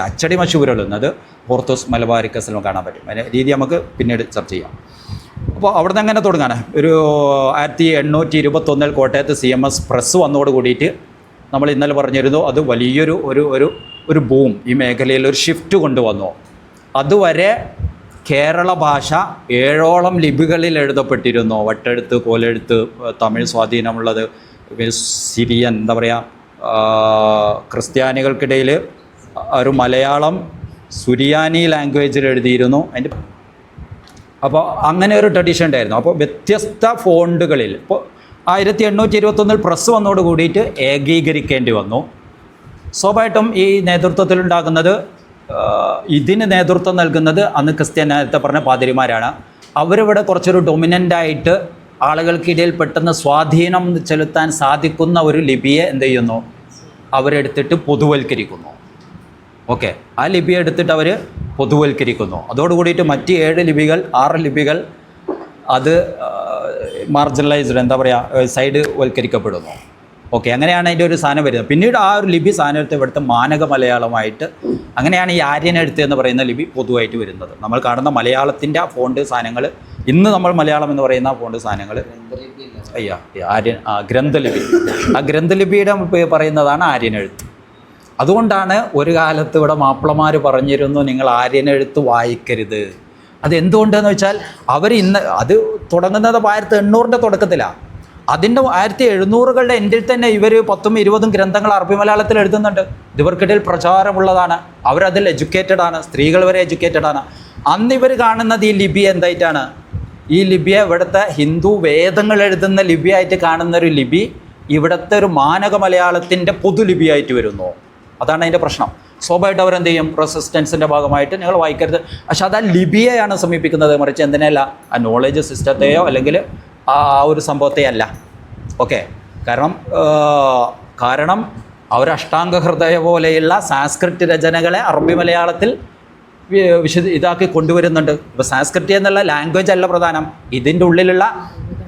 അച്ചടി മഷി പുരളുന്നത് ഹോർത്തൂസ് മലബാരിക്കസിലും കാണാൻ പറ്റും. അതിൻ്റെ രീതി നമുക്ക് പിന്നീട് ചർച്ച ചെയ്യാം. അപ്പോൾ അവിടെ നിന്ന് എങ്ങനെ തുടങ്ങാണ്? ഒരു 1821 കോട്ടയത്ത് CMS പ്രസ് വന്നതോട് കൂടിയിട്ട് നമ്മൾ ഇന്നലെ പറഞ്ഞിരുന്നു, അത് വലിയൊരു ഒരു ബൂം ഈ മേഖലയിൽ ഒരു ഷിഫ്റ്റ് കൊണ്ടുവന്നു. അതുവരെ കേരള ഭാഷ 7ഓളം ലിപികളിൽ എഴുതപ്പെട്ടിരുന്നു. വട്ടെഴുത്ത്, കോലെഴുത്ത്, തമിഴ് സ്വാധീനമുള്ളത്, സിറിയൻ, എന്താ പറയുക, ക്രിസ്ത്യാനികൾക്കിടയിൽ ഒരു മലയാളം സുറിയാനി ലാംഗ്വേജിൽ എഴുതിയിരുന്നു. അതിൻ്റെ അപ്പോൾ അങ്ങനെ ഒരു ട്രഡീഷൻ ഉണ്ടായിരുന്നു. അപ്പോൾ വ്യത്യസ്ത ഫോണ്ടുകളിൽ ഇപ്പോൾ 1821 പ്രസ് വന്നതോട് കൂടിയിട്ട് ഏകീകരിക്കേണ്ടി വന്നു. സ്വാഭാവികമായിട്ടും ഈ നേതൃത്വത്തിലുണ്ടാകുന്നത്, ഇതിന് നേതൃത്വം നൽകുന്നത് അന്ന് ക്രിസ്ത്യൻ, നേരത്തെ പറഞ്ഞ പാതിരിമാരാണ്. അവരിവിടെ കുറച്ചൊരു ഡൊമിനൻ്റായിട്ട് ആളുകൾക്കിടയിൽ പെട്ടെന്ന് സ്വാധീനം ചെലുത്താൻ സാധിക്കുന്ന ഒരു ലിപിയെ എന്ത് ചെയ്യുന്നു, അവരെടുത്തിട്ട് പൊതുവൽക്കരിക്കുന്നു. ഓക്കെ, ആ ലിപിയെ എടുത്തിട്ട് അവർ പൊതുവൽക്കരിക്കുന്നു. അതോടുകൂടിയിട്ട് മറ്റ് 6 ലിപികൾ അത് മാർജിനലൈസ്ഡ്, എന്താ പറയുക, സൈഡ് വൽക്കരിക്കപ്പെടുന്നു. ഓക്കെ, അങ്ങനെയാണ് അതിൻ്റെ ഒരു സാധനം വരുന്നത്. പിന്നീട് ആ ഒരു ലിപി സാധനത്തെ ഇവിടുത്തെ മാനക മലയാളമായിട്ട്, അങ്ങനെയാണ് ഈ ആര്യൻ എഴുത്ത് എന്ന് പറയുന്ന ലിപി പൊതുവായിട്ട് വരുന്നത്. നമ്മൾ കാണുന്ന മലയാളത്തിൻ്റെ ഫോണ്ട് സാധനങ്ങൾ, ഇന്ന് നമ്മൾ മലയാളം എന്ന് പറയുന്ന ഫോണ്ട് സാധനങ്ങൾ ആര്യൻ, ഗ്രന്ഥലിപി, ആ ഗ്രന്ഥലിപിയുടെ പറയുന്നതാണ് ആര്യൻ എഴുത്ത്. അതുകൊണ്ടാണ് ഒരു കാലത്ത് ഇവിടെ മാപ്പിളമാർ പറഞ്ഞിരുന്നു, നിങ്ങൾ ആര്യൻ എഴുത്ത് വായിക്കരുത്. അതെന്തുകൊണ്ടെന്ന് വെച്ചാൽ അത് തുടങ്ങുന്നത് 1800 തുടക്കത്തിലാണ്. അതിൻ്റെ 1700കളുടെ എൻഡിൽ തന്നെ ഇവർ 10ഉം 20ഉം ഗ്രന്ഥങ്ങൾ അറബി മലയാളത്തിൽ എഴുതുന്നുണ്ട്. ഇവർക്കിടയിൽ പ്രചാരമുള്ളതാണ്, അവരതിൽ എഡ്യൂക്കേറ്റഡ് ആണ്, സ്ത്രീകൾ വരെ എഡ്യൂക്കേറ്റഡ് ആണ്. അന്ന് ഇവർ കാണുന്നത് ഈ ലിപി എന്തായിട്ടാണ്, ഈ ലിപിയെ ഇവിടുത്തെ ഹിന്ദു വേദങ്ങൾ എഴുതുന്ന ലിപിയായിട്ട് കാണുന്നൊരു ലിപി ഇവിടുത്തെ ഒരു മാനക മലയാളത്തിൻ്റെ പൊതുലിപിയായിട്ട് വരുന്നു. അതാണ് അതിൻ്റെ പ്രശ്നം. സ്വാഭാവികമായിട്ട് അവരെന്ത് ചെയ്യും, റെസിസ്റ്റൻസിൻ്റെ ഭാഗമായിട്ട് നിങ്ങൾ വായിക്കരുത്. പക്ഷെ അത് ആ ലിപിയെയാണ് സമീപിക്കുന്നത്, മറിച്ച് എന്തിനല്ല, ആ നോളേജ് സിസ്റ്റത്തെയോ അല്ലെങ്കിൽ ആ ഒരു സംഭവത്തെ അല്ല. ഓക്കെ, കാരണം അവർ അഷ്ടാംഗ ഹൃദയ പോലെയുള്ള സാൻസ്ക്രിറ്റ് രചനകളെ അറബി മലയാളത്തിൽ ഇതാക്കി കൊണ്ടുവരുന്നുണ്ട്. ഇപ്പോൾ സാൻസ്ക്രിറ്റ് എന്നുള്ള ലാംഗ്വേജ് അല്ല പ്രധാനം, ഇതിൻ്റെ ഉള്ളിലുള്ള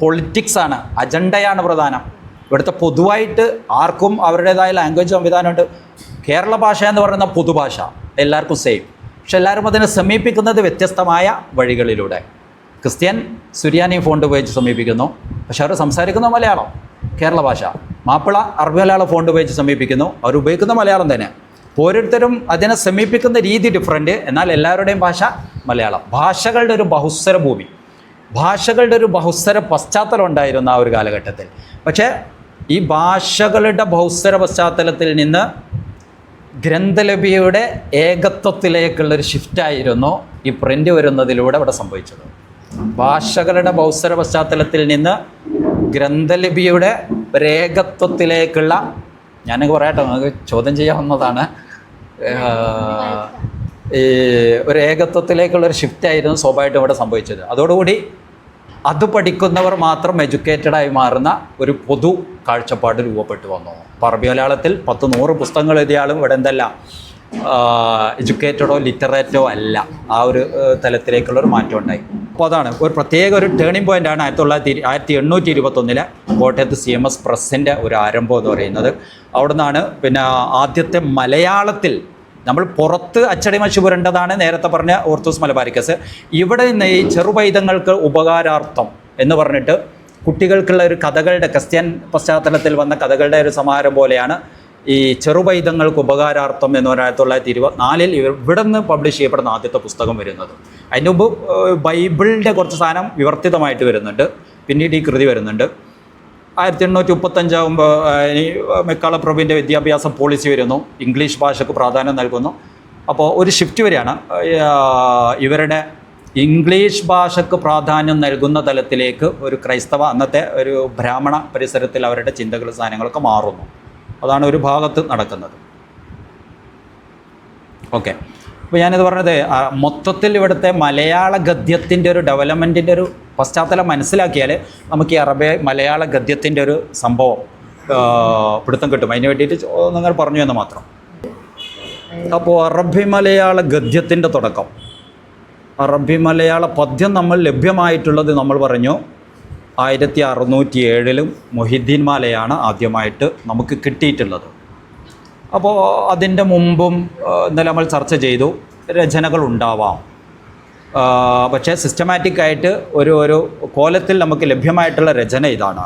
പൊളിറ്റിക്സാണ്, അജണ്ടയാണ് പ്രധാനം. ഇവിടുത്തെ പൊതുവായിട്ട് ആർക്കും അവരുടേതായ ലാംഗ്വേജ് സംവിധാനമുണ്ട്. കേരള ഭാഷ എന്ന് പറയുന്ന പൊതുഭാഷ എല്ലാവർക്കും സെയിം, പക്ഷെ എല്ലാവരും അതിനെ സമീപിക്കുന്നത് വ്യത്യസ്തമായ വഴികളിലൂടെ. ക്രിസ്ത്യൻ സുറിയാനി ഫോണ്ട് ഉപയോഗിച്ച് സമീപിക്കുന്നു, പക്ഷെ അവർ സംസാരിക്കുന്ന മലയാളം കേരള ഭാഷ. മാപ്പിള അറബി മലയാളം ഫോണ്ട് ഉപയോഗിച്ച് സമീപിക്കുന്നു, അവർ ഉപയോഗിക്കുന്ന മലയാളം തന്നെ. ഓരോരുത്തരും അതിനെ സമീപിക്കുന്ന രീതി ഡിഫറൻറ്റ്, എന്നാൽ എല്ലാവരുടെയും ഭാഷ മലയാളം. ഭാഷകളുടെ ഒരു ബഹുസ്വര ഭൂമി, ഭാഷകളുടെ ഒരു ബഹുസ്വര പശ്ചാത്തലം ഉണ്ടായിരുന്ന ആ ഒരു കാലഘട്ടത്തിൽ. പക്ഷേ ഈ ഭാഷകളുടെ ബഹുസ്വര പശ്ചാത്തലത്തിൽ നിന്ന് ഗ്രന്ഥലിപിയുടെ ഏകത്വത്തിലേക്കുള്ളൊരു ഷിഫ്റ്റായിരുന്നു ഈ പ്രിൻ്റ് വരുന്നതിലൂടെ ഇവിടെ സംഭവിച്ചത്. ഭാഷകളുടെ ബഹുസ്വര പശ്ചാത്തലത്തിൽ നിന്ന് ഗ്രന്ഥലിപിയുടെ ഒരു ഏകത്വത്തിലേക്കുള്ള, ഞാനൊക്കെ പറയട്ടെ, നമുക്ക് ചോദ്യം ചെയ്യാവുന്നതാണ്, ഈ ഒരു ഏകത്വത്തിലേക്കുള്ളൊരു ഷിഫ്റ്റായിരുന്നു സ്വാഭാവികമായിട്ടും ഇവിടെ സംഭവിച്ചത്. അതോടുകൂടി അത് പഠിക്കുന്നവർ മാത്രം എഡ്യൂക്കേറ്റഡായി മാറുന്ന ഒരു പൊതു കാഴ്ചപ്പാട് രൂപപ്പെട്ടു വന്നു. അപ്പോൾ അറബി മലയാളത്തിൽ 10-100 പുസ്തകങ്ങൾ എഴുതിയാലും ഇവിടെ എന്തല്ല, എഡ്യൂക്കേറ്റഡോ ലിറ്ററേറ്റോ അല്ല, ആ ഒരു തലത്തിലേക്കുള്ളൊരു മാറ്റം ഉണ്ടായി. അപ്പോൾ അതാണ് ഒരു പ്രത്യേക ഒരു ടേണിംഗ് പോയിൻ്റാണ് 1821 കോട്ടയത്ത് CMS പ്രസ്സിൻ്റെ ഒരു ആരംഭം എന്ന് പറയുന്നത്. അവിടെ നിന്നാണ് പിന്നെ ആദ്യത്തെ മലയാളത്തിൽ, നമ്മൾ പുറത്ത് അച്ചടി മഷി പുരണ്ടതാണ് നേരത്തെ പറഞ്ഞ ഓർത്തൂസ് മലബാരിക്കസ്. ഇവിടെ നിന്ന് ഈ ചെറുപൈതങ്ങൾക്ക് ഉപകാരാർത്ഥം എന്ന് പറഞ്ഞിട്ട് കുട്ടികൾക്കുള്ള ഒരു കഥകളുടെ, ക്രിസ്ത്യൻ പശ്ചാത്തലത്തിൽ വന്ന കഥകളുടെ ഒരു സമാഹാരം പോലെയാണ് ഈ ചെറുപൈതങ്ങൾക്ക് ഉപകാരാർത്ഥം എന്ന് പറഞ്ഞാൽ 1924 ഇവിടെ നിന്ന് പബ്ലിഷ് ചെയ്യപ്പെടുന്ന ആദ്യത്തെ പുസ്തകം വരുന്നത്. അതിന് മുമ്പ് ബൈബിളിൻ്റെ കുറച്ച് സാധനം വിവർത്തിതമായിട്ട് വരുന്നുണ്ട്, പിന്നീട് ഈ കൃതി വരുന്നുണ്ട്. 1835 ആകുമ്പോൾ ഈ മെക്കാളപ്രഭുവിൻ്റെ വിദ്യാഭ്യാസ പോളിസി വരുന്നു, ഇംഗ്ലീഷ് ഭാഷയ്ക്ക് പ്രാധാന്യം നൽകുന്നു. അപ്പോൾ ഒരു ഷിഫ്റ്റ് വരികയാണ്, ഇവരുടെ ഇംഗ്ലീഷ് ഭാഷയ്ക്ക് പ്രാധാന്യം നൽകുന്ന തലത്തിലേക്ക് ഒരു ക്രൈസ്തവ, അന്നത്തെ ഒരു ബ്രാഹ്മണ പരിസരത്തിൽ അവരുടെ ചിന്തകളും സാധനങ്ങളൊക്കെ മാറുന്നു. അതാണ് ഒരു ഭാഗത്ത് നടക്കുന്നത്. ഓക്കെ, അപ്പോൾ ഞാനിത് പറഞ്ഞത് മൊത്തത്തിൽ ഇവിടുത്തെ മലയാള ഗദ്യത്തിൻ്റെ ഒരു ഡെവലപ്മെൻറ്റിൻ്റെ ഒരു പശ്ചാത്തലം മനസ്സിലാക്കിയാൽ നമുക്ക് ഈ മലയാള ഗദ്യത്തിൻ്റെ ഒരു സംഭവം പിടുത്തം കിട്ടും. അതിന് വേണ്ടിയിട്ട് നിങ്ങൾ പറഞ്ഞു എന്ന് മാത്രം. അപ്പോൾ അറബി മലയാള ഗദ്യത്തിൻ്റെ തുടക്കം, അറബി മലയാള പദ്യം നമ്മൾ ലഭ്യമായിട്ടുള്ളത് നമ്മൾ പറഞ്ഞു 1607 മൊഹിദ്ദീൻ മാലയാണ് ആദ്യമായിട്ട് നമുക്ക് കിട്ടിയിട്ടുള്ളത്. അപ്പോൾ അതിൻ്റെ മുമ്പും ഇന്നലെ നമ്മൾ ചർച്ച ചെയ്തു, രചനകൾ ഉണ്ടാവാം. പക്ഷേ സിസ്റ്റമാറ്റിക്കായിട്ട് ഒരു കോലത്തിൽ നമുക്ക് ലഭ്യമായിട്ടുള്ള രചന ഇതാണ്.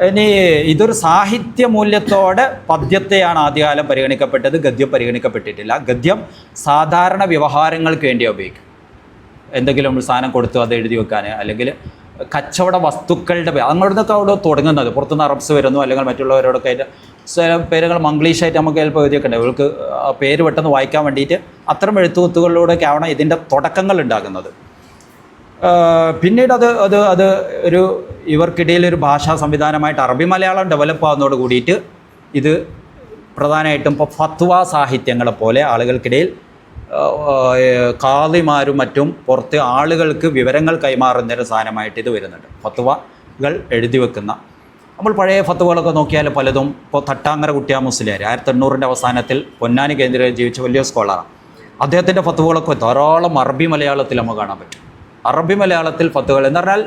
ഇനി ഇതൊരു സാഹിത്യ മൂല്യത്തോടെ പദ്യത്തെയാണ് ആദ്യകാലം പരിഗണിക്കപ്പെട്ടത്, ഗദ്യം പരിഗണിക്കപ്പെട്ടിട്ടില്ല. ഗദ്യം സാധാരണ വ്യവഹാരങ്ങൾക്ക് വേണ്ടിയാണ് ഉപയോഗിക്കും. എന്തെങ്കിലും ഒരു സാധനം കൊടുത്തു അത് എഴുതി വെക്കാൻ, അല്ലെങ്കിൽ കച്ചവട വസ്തുക്കളുടെ അങ്ങോട്ടൊക്കെ അവിടെ തുടങ്ങുന്നത്. പുറത്തുനിന്ന് അറബ്സ് വരുന്നു, അല്ലെങ്കിൽ മറ്റുള്ളവരോടൊക്കെ ആയിട്ട് ചില പേരുകൾ മംഗ്ലീഷായിട്ട് നമുക്ക് ചിലപ്പോൾ എഴുതിയൊക്കെ ഉണ്ട്. ഇവർക്ക് പേര് പെട്ടെന്ന് വായിക്കാൻ വേണ്ടിയിട്ട് അത്തരം എഴുത്തുകുത്തുകളിലൂടെയൊക്കെ ആവണം ഇതിൻ്റെ തുടക്കങ്ങൾ ഉണ്ടാകുന്നത്. പിന്നീട് അത് ഒരു ഇവർക്കിടയിൽ ഒരു ഭാഷാ സംവിധാനമായിട്ട് അറബി മലയാളം ഡെവലപ്പ് ആവുന്നതോട് കൂടിയിട്ട് ഇത് പ്രധാനമായിട്ടും ഇപ്പോൾ ഫത്വ സാഹിത്യങ്ങളെ പോലെ ആളുകൾക്കിടയിൽ ഖാദിമാരും മറ്റും പുറത്ത് ആളുകൾക്ക് വിവരങ്ങൾ കൈമാറുന്നൊരു സാധനമായിട്ട് ഇത് വരുന്നുണ്ട്. ഫത്വകൾ എഴുതി വെക്കുന്ന, നമ്മൾ പഴയ ഫത്വകളൊക്കെ നോക്കിയാൽ പലതും ഇപ്പോൾ തട്ടാങ്ങര കുട്ടിയാ മുസ്ലിയാർ 1800 അവസാനത്തിൽ പൊന്നാനി കേന്ദ്രീകരിച്ച് ജീവിച്ച വലിയ സ്കോളറാണ്. അദ്ദേഹത്തിൻ്റെ ഫത്വകളൊക്കെ ധാരാളം അറബി മലയാളത്തിൽ നമുക്ക് കാണാൻ പറ്റും. അറബി മലയാളത്തിൽ ഫത്വകൾ എന്ന് പറഞ്ഞാൽ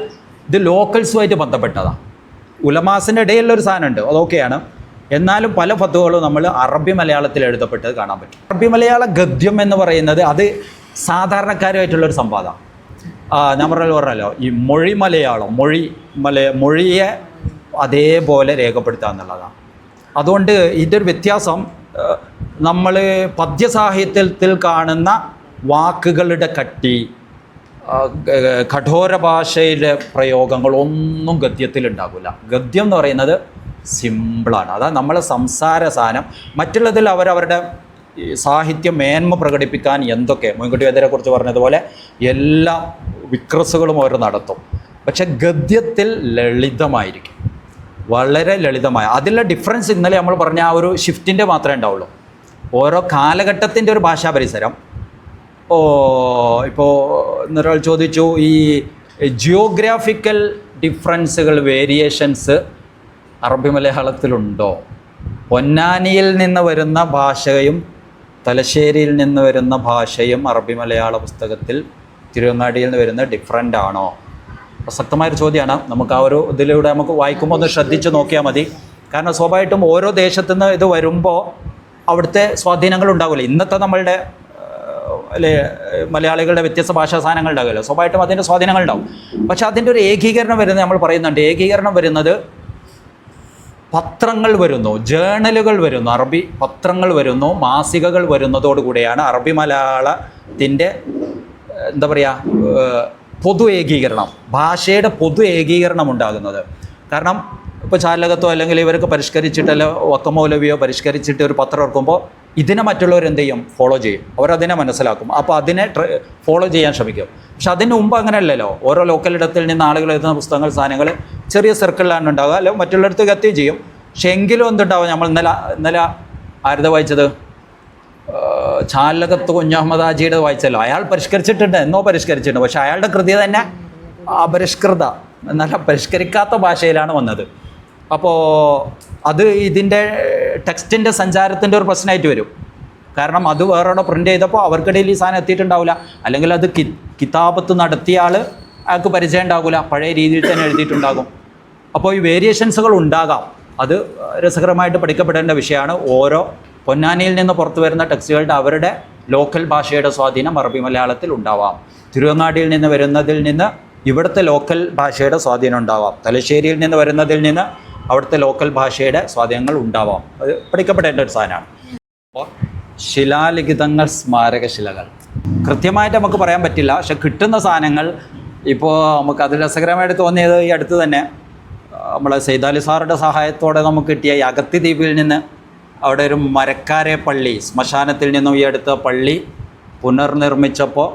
ഇത് ലോക്കൽസുമായിട്ട് ബന്ധപ്പെട്ടതാണ്. ഉലമാസിൻ്റെ ഇടയിലൊരു സാധനമുണ്ട്, അതൊക്കെയാണ്. എന്നാലും പല ഫത്വകളും നമ്മൾ അറബി മലയാളത്തിൽ എഴുതപ്പെട്ടത് കാണാൻ പറ്റും. അറബി മലയാള ഗദ്യം എന്ന് പറയുന്നത് അത് സാധാരണക്കാരുമായിട്ടുള്ളൊരു സംവാദമാണ്. ഞാൻ പറഞ്ഞല്ലോ ഈ മൊഴി മലയാളം, മൊഴിയെ അതേപോലെ രേഖപ്പെടുത്തുക എന്നുള്ളതാണ്. അതുകൊണ്ട് ഇതിൻ്റെ ഒരു വ്യത്യാസം, നമ്മൾ പദ്യസാഹിത്യത്തിൽ കാണുന്ന വാക്കുകളുടെ കട്ടി, കഠോര ഭാഷയിലെ പ്രയോഗങ്ങളൊന്നും ഗദ്യത്തിലുണ്ടാകില്ല. ഗദ്യം എന്ന് പറയുന്നത് സിമ്പിളാണ്. അതാണ് നമ്മളെ സംസാര സാധനം. മറ്റുള്ളതിൽ അവരവരുടെ സാഹിത്യ മേന്മ പ്രകടിപ്പിക്കാൻ എന്തൊക്കെ മൊയ്ൻകുട്ടി വൈദ്യരെ കുറിച്ച് പറഞ്ഞതുപോലെ എല്ലാ വിക്രസുകളും അവർ നടത്തും. പക്ഷെ ഗദ്യത്തിൽ ലളിതമായിരിക്കും, വളരെ ലളിതമായ. അതിലെ ഡിഫറൻസ് ഇന്നലെ നമ്മൾ പറഞ്ഞ ആ ഒരു ഷിഫ്റ്റിൻ്റെ മാത്രമേ ഉണ്ടാവുള്ളൂ. ഓരോ കാലഘട്ടത്തിൻ്റെ ഒരു ഭാഷാ പരിസരം. ഇപ്പോൾ ഇന്നൊരാൾ ചോദിച്ചു, ഈ ജിയോഗ്രാഫിക്കൽ ഡിഫറൻസുകൾ, വേരിയേഷൻസ് അറബി മലയാളത്തിലുണ്ടോ? പൊന്നാനിയിൽ നിന്ന് വരുന്ന ഭാഷയും തലശ്ശേരിയിൽ നിന്ന് വരുന്ന ഭാഷയും അറബി മലയാള പുസ്തകത്തിൽ തിരുവങ്ങാടിയിൽ നിന്ന് വരുന്ന ഡിഫറൻ്റ് ആണോ? പ്രസക്തമായൊരു ചോദ്യമാണ്. നമുക്ക് ആ ഒരു ഇതിലൂടെ നമുക്ക് വായിക്കുമ്പോൾ ഒന്ന് ശ്രദ്ധിച്ച് നോക്കിയാൽ മതി. കാരണം സ്വാഭാവികമായിട്ടും ഓരോ ദേശത്തു നിന്ന് ഇത് വരുമ്പോൾ അവിടുത്തെ സ്വാധീനങ്ങൾ ഉണ്ടാവില്ല. ഇന്നത്തെ നമ്മളുടെ അല്ലേ മലയാളികളുടെ വ്യത്യസ്ത ഭാഷാ സാധനങ്ങൾ ഉണ്ടാകുമല്ലോ, സ്വാഭാവികമായിട്ടും അതിൻ്റെ സ്വാധീനങ്ങൾ ഉണ്ടാവും. പക്ഷെ അതിൻ്റെ ഒരു ഏകീകരണം വരുന്നത് നമ്മൾ പറയുന്നുണ്ട്. ഏകീകരണം വരുന്നത് പത്രങ്ങൾ വരുന്നു, ജേണലുകൾ വരുന്നു, അറബി പത്രങ്ങൾ വരുന്നു, മാസികകൾ വരുന്നതോടുകൂടിയാണ് അറബി മലയാളത്തിൻ്റെ എന്താ പറയുക പൊതു ഏകീകരണം, ഭാഷയുടെ പൊതു ഏകീകരണം ഉണ്ടാകുന്നത്. കാരണം ഇപ്പോൾ ചാലകത്തോ അല്ലെങ്കിൽ ഇവരൊക്കെ പരിഷ്കരിച്ചിട്ടല്ലോ വക്കമൗലവിയോ പരിഷ്കരിച്ചിട്ട് ഒരു പത്രം ഇറക്കുമ്പോൾ ഇതിനെ മറ്റുള്ളവർ എന്ത് ചെയ്യും? ഫോളോ ചെയ്യും. അവരതിനെ മനസ്സിലാക്കും. അപ്പോൾ അതിനെ ഫോളോ ചെയ്യാൻ ശ്രമിക്കും. പക്ഷെ അതിന് മുമ്പ് അങ്ങനെയല്ലല്ലോ. ഓരോ ലോക്കലിടത്തിൽ നിന്ന് ആളുകൾ എഴുതുന്ന പുസ്തകങ്ങൾ, സാധനങ്ങൾ ചെറിയ സർക്കിളിലാണ് ഉണ്ടാകുക, അല്ലെങ്കിൽ മറ്റുള്ളിടത്തേക്ക് എത്തുകയും ചെയ്യും. പക്ഷെ എങ്കിലും എന്തുണ്ടാവും? നമ്മൾ ഇന്നലെ ആരുടെ വായിച്ചത്? ചാലകത്ത് കുഞ്ഞഹമ്മദ് ഹാജിയുടെ വായിച്ചല്ലോ. അയാൾ പരിഷ്കരിച്ചിട്ടുണ്ട്, എന്നോ പരിഷ്കരിച്ചിട്ടുണ്ട്. പക്ഷെ അയാളുടെ കൃതി തന്നെ അപരിഷ്കൃത, എന്നല്ല പരിഷ്കരിക്കാത്ത ഭാഷയിലാണ് വന്നത്. അപ്പോൾ അത് ഇതിൻ്റെ ടെക്സ്റ്റിൻ്റെ സഞ്ചാരത്തിൻ്റെ ഒരു പ്രശ്നമായിട്ട് വരും. കാരണം അത് വേറെ പ്രിൻ്റ് ചെയ്തപ്പോൾ അവർക്കിടയിൽ ഈ സാധനം എത്തിയിട്ടുണ്ടാവില്ല. അല്ലെങ്കിൽ അത് കിതാബത്ത് നടത്തിയ ആൾ അയാൾക്ക് പരിചയം ഉണ്ടാകില്ല, പഴയ രീതിയിൽ തന്നെ എഴുതിയിട്ടുണ്ടാകും. അപ്പോൾ ഈ വേരിയേഷൻസുകൾ ഉണ്ടാകാം. അത് രസകരമായിട്ട് പഠിക്കപ്പെടേണ്ട വിഷയമാണ്. ഓരോ പൊന്നാനിയിൽ നിന്ന് പുറത്തു വരുന്ന ടെക്സ്റ്റുകളുടെ അവരുടെ ലോക്കൽ ഭാഷയുടെ സ്വാധീനം അറബി മലയാളത്തിൽ ഉണ്ടാവാം. തിരുവങ്ങാടിയിൽ നിന്ന് വരുന്നതിൽ നിന്ന് ഇവിടുത്തെ ലോക്കൽ ഭാഷയുടെ സ്വാധീനം ഉണ്ടാവാം. തലശ്ശേരിയിൽ നിന്ന് വരുന്നതിൽ നിന്ന് അവിടുത്തെ ലോക്കൽ ഭാഷയുടെ സ്വാധീനങ്ങൾ ഉണ്ടാവാം. അത് പഠിക്കപ്പെടേണ്ട ഒരു സാധനമാണ്. അപ്പോൾ ശിലാലിഖിതങ്ങൾ, സ്മാരകശിലകൾ കൃത്യമായിട്ട് നമുക്ക് പറയാൻ പറ്റില്ല. പക്ഷെ കിട്ടുന്ന സാധനങ്ങൾ ഇപ്പോൾ നമുക്ക് അത് രസകരമായിട്ട് തോന്നിയത് ഈ അടുത്ത് തന്നെ നമ്മളെ സെയ്ദാലി സാറുടെ സഹായത്തോടെ നമുക്ക് കിട്ടിയ ഈ അഗത്തി ദ്വീപിൽ നിന്ന് അവിടെ ഒരു മരക്കാരെ പള്ളി, ശ്മശാനത്തിൽ നിന്നും ഈ അടുത്ത പള്ളി പുനർനിർമ്മിച്ചപ്പോൾ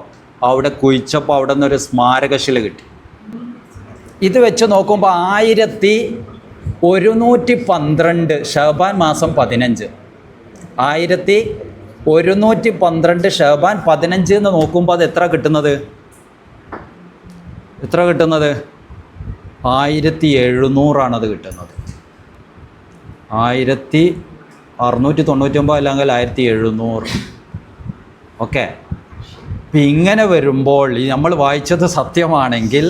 അവിടെ കുഴിച്ചപ്പോൾ അവിടെ നിന്നൊരു സ്മാരകശില കിട്ടി. ഇത് വെച്ച് നോക്കുമ്പോൾ 1112 ഷഅബാൻ മാസം 15, 1112 ഷഅബാൻ 15 എന്ന് നോക്കുമ്പോൾ അത് എത്ര കിട്ടുന്നത്? 1700 കിട്ടുന്നത്. 1699 അല്ലെങ്കിൽ 1700. ഓക്കെ. അപ്പം ഇങ്ങനെ വരുമ്പോൾ ഈ നമ്മൾ വായിച്ചത് സത്യമാണെങ്കിൽ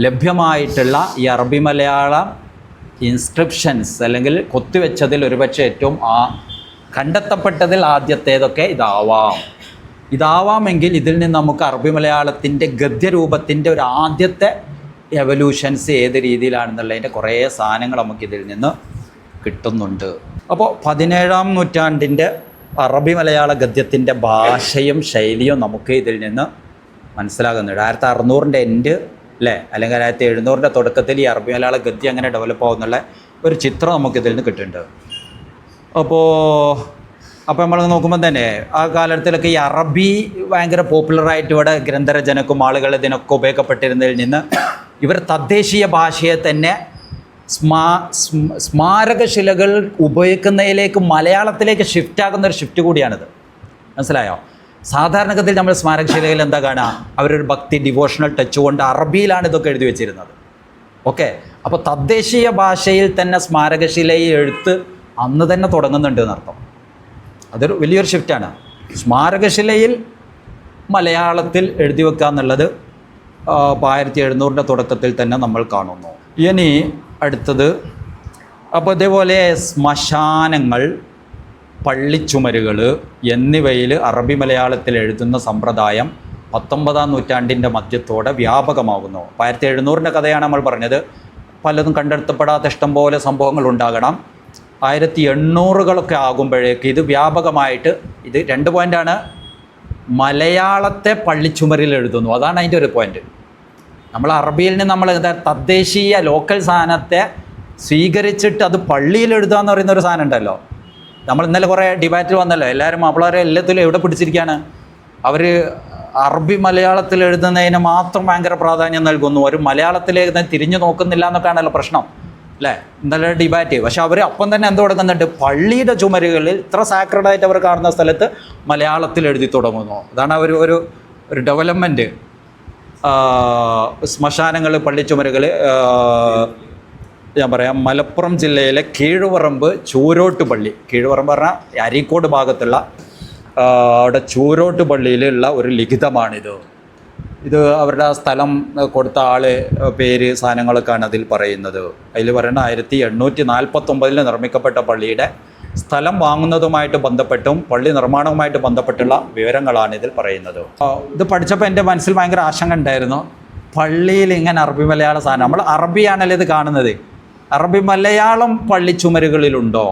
ലഭ്യമായിട്ടുള്ള ഈ അറബി മലയാളം ഇൻസ്ക്രിപ്ഷൻസ് അല്ലെങ്കിൽ കൊത്തിവെച്ചതിൽ ഒരുപക്ഷെ ഏറ്റവും കണ്ടെത്തപ്പെട്ടതിൽ ആദ്യത്തേതൊക്കെ ഇതാവാം. ഇതാവാമെങ്കിൽ ഇതിൽ നിന്ന് നമുക്ക് അറബി മലയാളത്തിൻ്റെ ഗദ്യരൂപത്തിൻ്റെ ഒരു ആദ്യത്തെ എവല്യൂഷൻസ് ഏത് രീതിയിലാണെന്നുള്ളതിൻ്റെ കുറേ സാധനങ്ങൾ നമുക്കിതിൽ നിന്ന് കിട്ടുന്നുണ്ട്. അപ്പോൾ 17-ാം നൂറ്റാണ്ടിൻ്റെ അറബി മലയാള ഗദ്യത്തിൻ്റെ ഭാഷയും ശൈലിയും നമുക്ക് ഇതിൽ നിന്ന് മനസ്സിലാകുന്നുണ്ട്. 1600-ൻ്റെ എൻഡ് അല്ലേ, അല്ലെങ്കിൽ 1700-ൻ്റെ തുടക്കത്തിൽ ഈ അറബി മലയാള ഗദ്യം അങ്ങനെ ഡെവലപ്പ് ആവുന്നുള്ള ഒരു ചിത്രം നമുക്കിതിൽ നിന്ന് കിട്ടുന്നുണ്ട്. അപ്പോൾ നമ്മൾ നോക്കുമ്പോൾ തന്നെ ആ കാലത്തിലൊക്കെ ഈ അറബി ഭയങ്കര പോപ്പുലറായിട്ട് ഇവിടെ ഗ്രന്ഥരചനക്കും ആളുകൾ ഇതിനൊക്കെ ഉപയോഗപ്പെട്ടിരുന്നതിൽ നിന്ന് ഇവർ തദ്ദേശീയ ഭാഷയെ തന്നെ സ്മാരകശിലകൾ ഉപയോഗിക്കുന്നതിലേക്ക് മലയാളത്തിലേക്ക് ഷിഫ്റ്റ് ആകുന്ന ഒരു ഷിഫ്റ്റ് കൂടിയാണിത്. മനസ്സിലായോ? സാധാരണഗതിയിൽ നമ്മൾ സ്മാരകശിലയിൽ എന്താ കാണുക, അവരൊരു ഭക്തി ഡിവോഷണൽ ടച്ച് കൊണ്ട് അറബിയിലാണ് ഇതൊക്കെ എഴുതി വെച്ചിരുന്നത്. ഓക്കെ, അപ്പോൾ തദ്ദേശീയ ഭാഷയിൽ തന്നെ സ്മാരകശിലയെ എഴുത്ത് അന്ന് തന്നെ തുടങ്ങുന്നുണ്ട് എന്നർത്ഥം. അതൊരു വലിയൊരു ഷിഫ്റ്റാണ്. സ്മാരകശിലയിൽ മലയാളത്തിൽ എഴുതി വെക്കുക എന്നുള്ളത് 1700-ൻ്റെ തുടക്കത്തിൽ തന്നെ നമ്മൾ കാണുന്നു. ഇനി അടുത്തത്, അപ്പോൾ ഇതേപോലെ ശ്മശാനങ്ങൾ, പള്ളിച്ചുമരുകൾ എന്നിവയിൽ അറബി മലയാളത്തിൽ എഴുതുന്ന സമ്പ്രദായം 19-ാം നൂറ്റാണ്ടിൻ്റെ മധ്യത്തോടെ വ്യാപകമാകുന്നു. 1700-ൻ്റെ കഥയാണ് നമ്മൾ പറഞ്ഞത്. പലതും കണ്ടെടുത്തപ്പെടാത്ത ഇഷ്ടംപോലെ സംഭവങ്ങൾ ഉണ്ടാകണം. 1800-കളൊക്കെ ആകുമ്പോഴേക്ക് ഇത് വ്യാപകമായിട്ട്, ഇത് 2 പോയിൻ്റാണ്. മലയാളത്തെ പള്ളിച്ചുമരിൽ എഴുതുന്നു, അതാണ് അതിൻ്റെ ഒരു പോയിൻ്റ്. നമ്മൾ അറബിയിൽ നിന്ന് നമ്മൾ തദ്ദേശീയ ലോക്കൽ സാധനത്തെ സ്വീകരിച്ചിട്ട് അത് പള്ളിയിൽ എഴുതുക എന്ന് പറയുന്ന ഒരു സാധനം ഉണ്ടല്ലോ. നമ്മൾ ഇന്നലെ കുറേ ഡിബേറ്റിൽ വന്നല്ലോ, എല്ലാവരും മാപ്പിളാരെ എല്ലാത്തിലും എവിടെ പിടിച്ചിരിക്കുകയാണ്. അവർ അറബി മലയാളത്തിൽ എഴുതുന്നതിന് മാത്രം ഭയങ്കര പ്രാധാന്യം നൽകുന്നു, ഒരു മലയാളത്തിലേക്ക് തിരിഞ്ഞു നോക്കുന്നില്ല എന്നൊക്കെയാണല്ലോ പ്രശ്നം അല്ലേ, ഇന്നലെ ഡിബേറ്റ്. പക്ഷെ അവർ അപ്പം തന്നെ എന്ത് തുടങ്ങുന്നുണ്ട്, പള്ളിയുടെ ചുമരുകളിൽ ഇത്ര സാക്രഡായിട്ട് അവർ കാണുന്ന സ്ഥലത്ത് മലയാളത്തിൽ എഴുതി തുടങ്ങുന്നു. അതാണ് അവർ ഒരു ഡെവലപ്മെൻറ്റ്. ശ്മശാനങ്ങൾ, പള്ളിച്ചുമരുകൾ, ഞാൻ പറയാം, മലപ്പുറം ജില്ലയിലെ കീഴുപറമ്പ് ചൂരോട്ട് പള്ളി, കീഴുപറമ്പ് പറഞ്ഞാൽ അരീക്കോട് ഭാഗത്തുള്ള അവിടെ ചൂരോട്ട് പള്ളിയിലുള്ള ഒരു ലിഖിതമാണിത്. ഇത് അവരുടെ സ്ഥലം കൊടുത്ത ആൾ, പേര്, സാധനങ്ങളൊക്കെയാണ് അതിൽ പറയുന്നത്. അതിൽ പറയുന്ന 1849 നിർമ്മിക്കപ്പെട്ട പള്ളിയുടെ സ്ഥലം വാങ്ങുന്നതുമായിട്ട് ബന്ധപ്പെട്ടും പള്ളി നിർമ്മാണവുമായിട്ട് ബന്ധപ്പെട്ടുള്ള വിവരങ്ങളാണ് ഇതിൽ പറയുന്നത്. ഇത് പഠിച്ചപ്പോൾ എൻ്റെ മനസ്സിൽ ഭയങ്കര ആശങ്ക ഉണ്ടായിരുന്നു, പള്ളിയിൽ ഇങ്ങനെ അറബി മലയാള സാധനം, നമ്മൾ അറബിയാണല്ലോ ഇത് കാണുന്നത്, അറബി മലയാളം പള്ളി ചുമരുകളിലുണ്ടോ?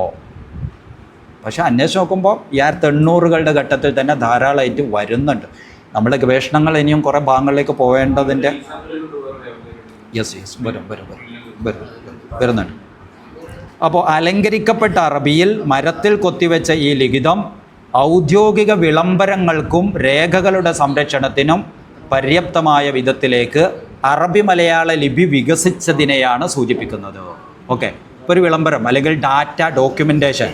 പക്ഷേ അന്വേഷിച്ച് നോക്കുമ്പോൾ 1800-കളുടെ ഘട്ടത്തിൽ തന്നെ ധാരാളമായിട്ട് വരുന്നുണ്ട്. നമ്മുടെ ഗവേഷണങ്ങൾ ഇനിയും കുറേ ഭാഗങ്ങളിലേക്ക് പോവേണ്ടതിൻ്റെ വരുന്നുണ്ട്. അപ്പോൾ അലങ്കരിക്കപ്പെട്ട അറബിയിൽ മരത്തിൽ കൊത്തിവെച്ച ഈ ലിഖിതം ഔദ്യോഗിക വിളംബരങ്ങൾക്കും രേഖകളുടെ സംരക്ഷണത്തിനും പര്യാപ്തമായ വിധത്തിലേക്ക് അറബി മലയാള ലിപി വികസിച്ചതിനെയാണ് സൂചിപ്പിക്കുന്നത്. ഓക്കെ, ഇപ്പോൾ ഒരു വിളംബരം അല്ലെങ്കിൽ ഡാറ്റ ഡോക്യുമെൻറ്റേഷൻ,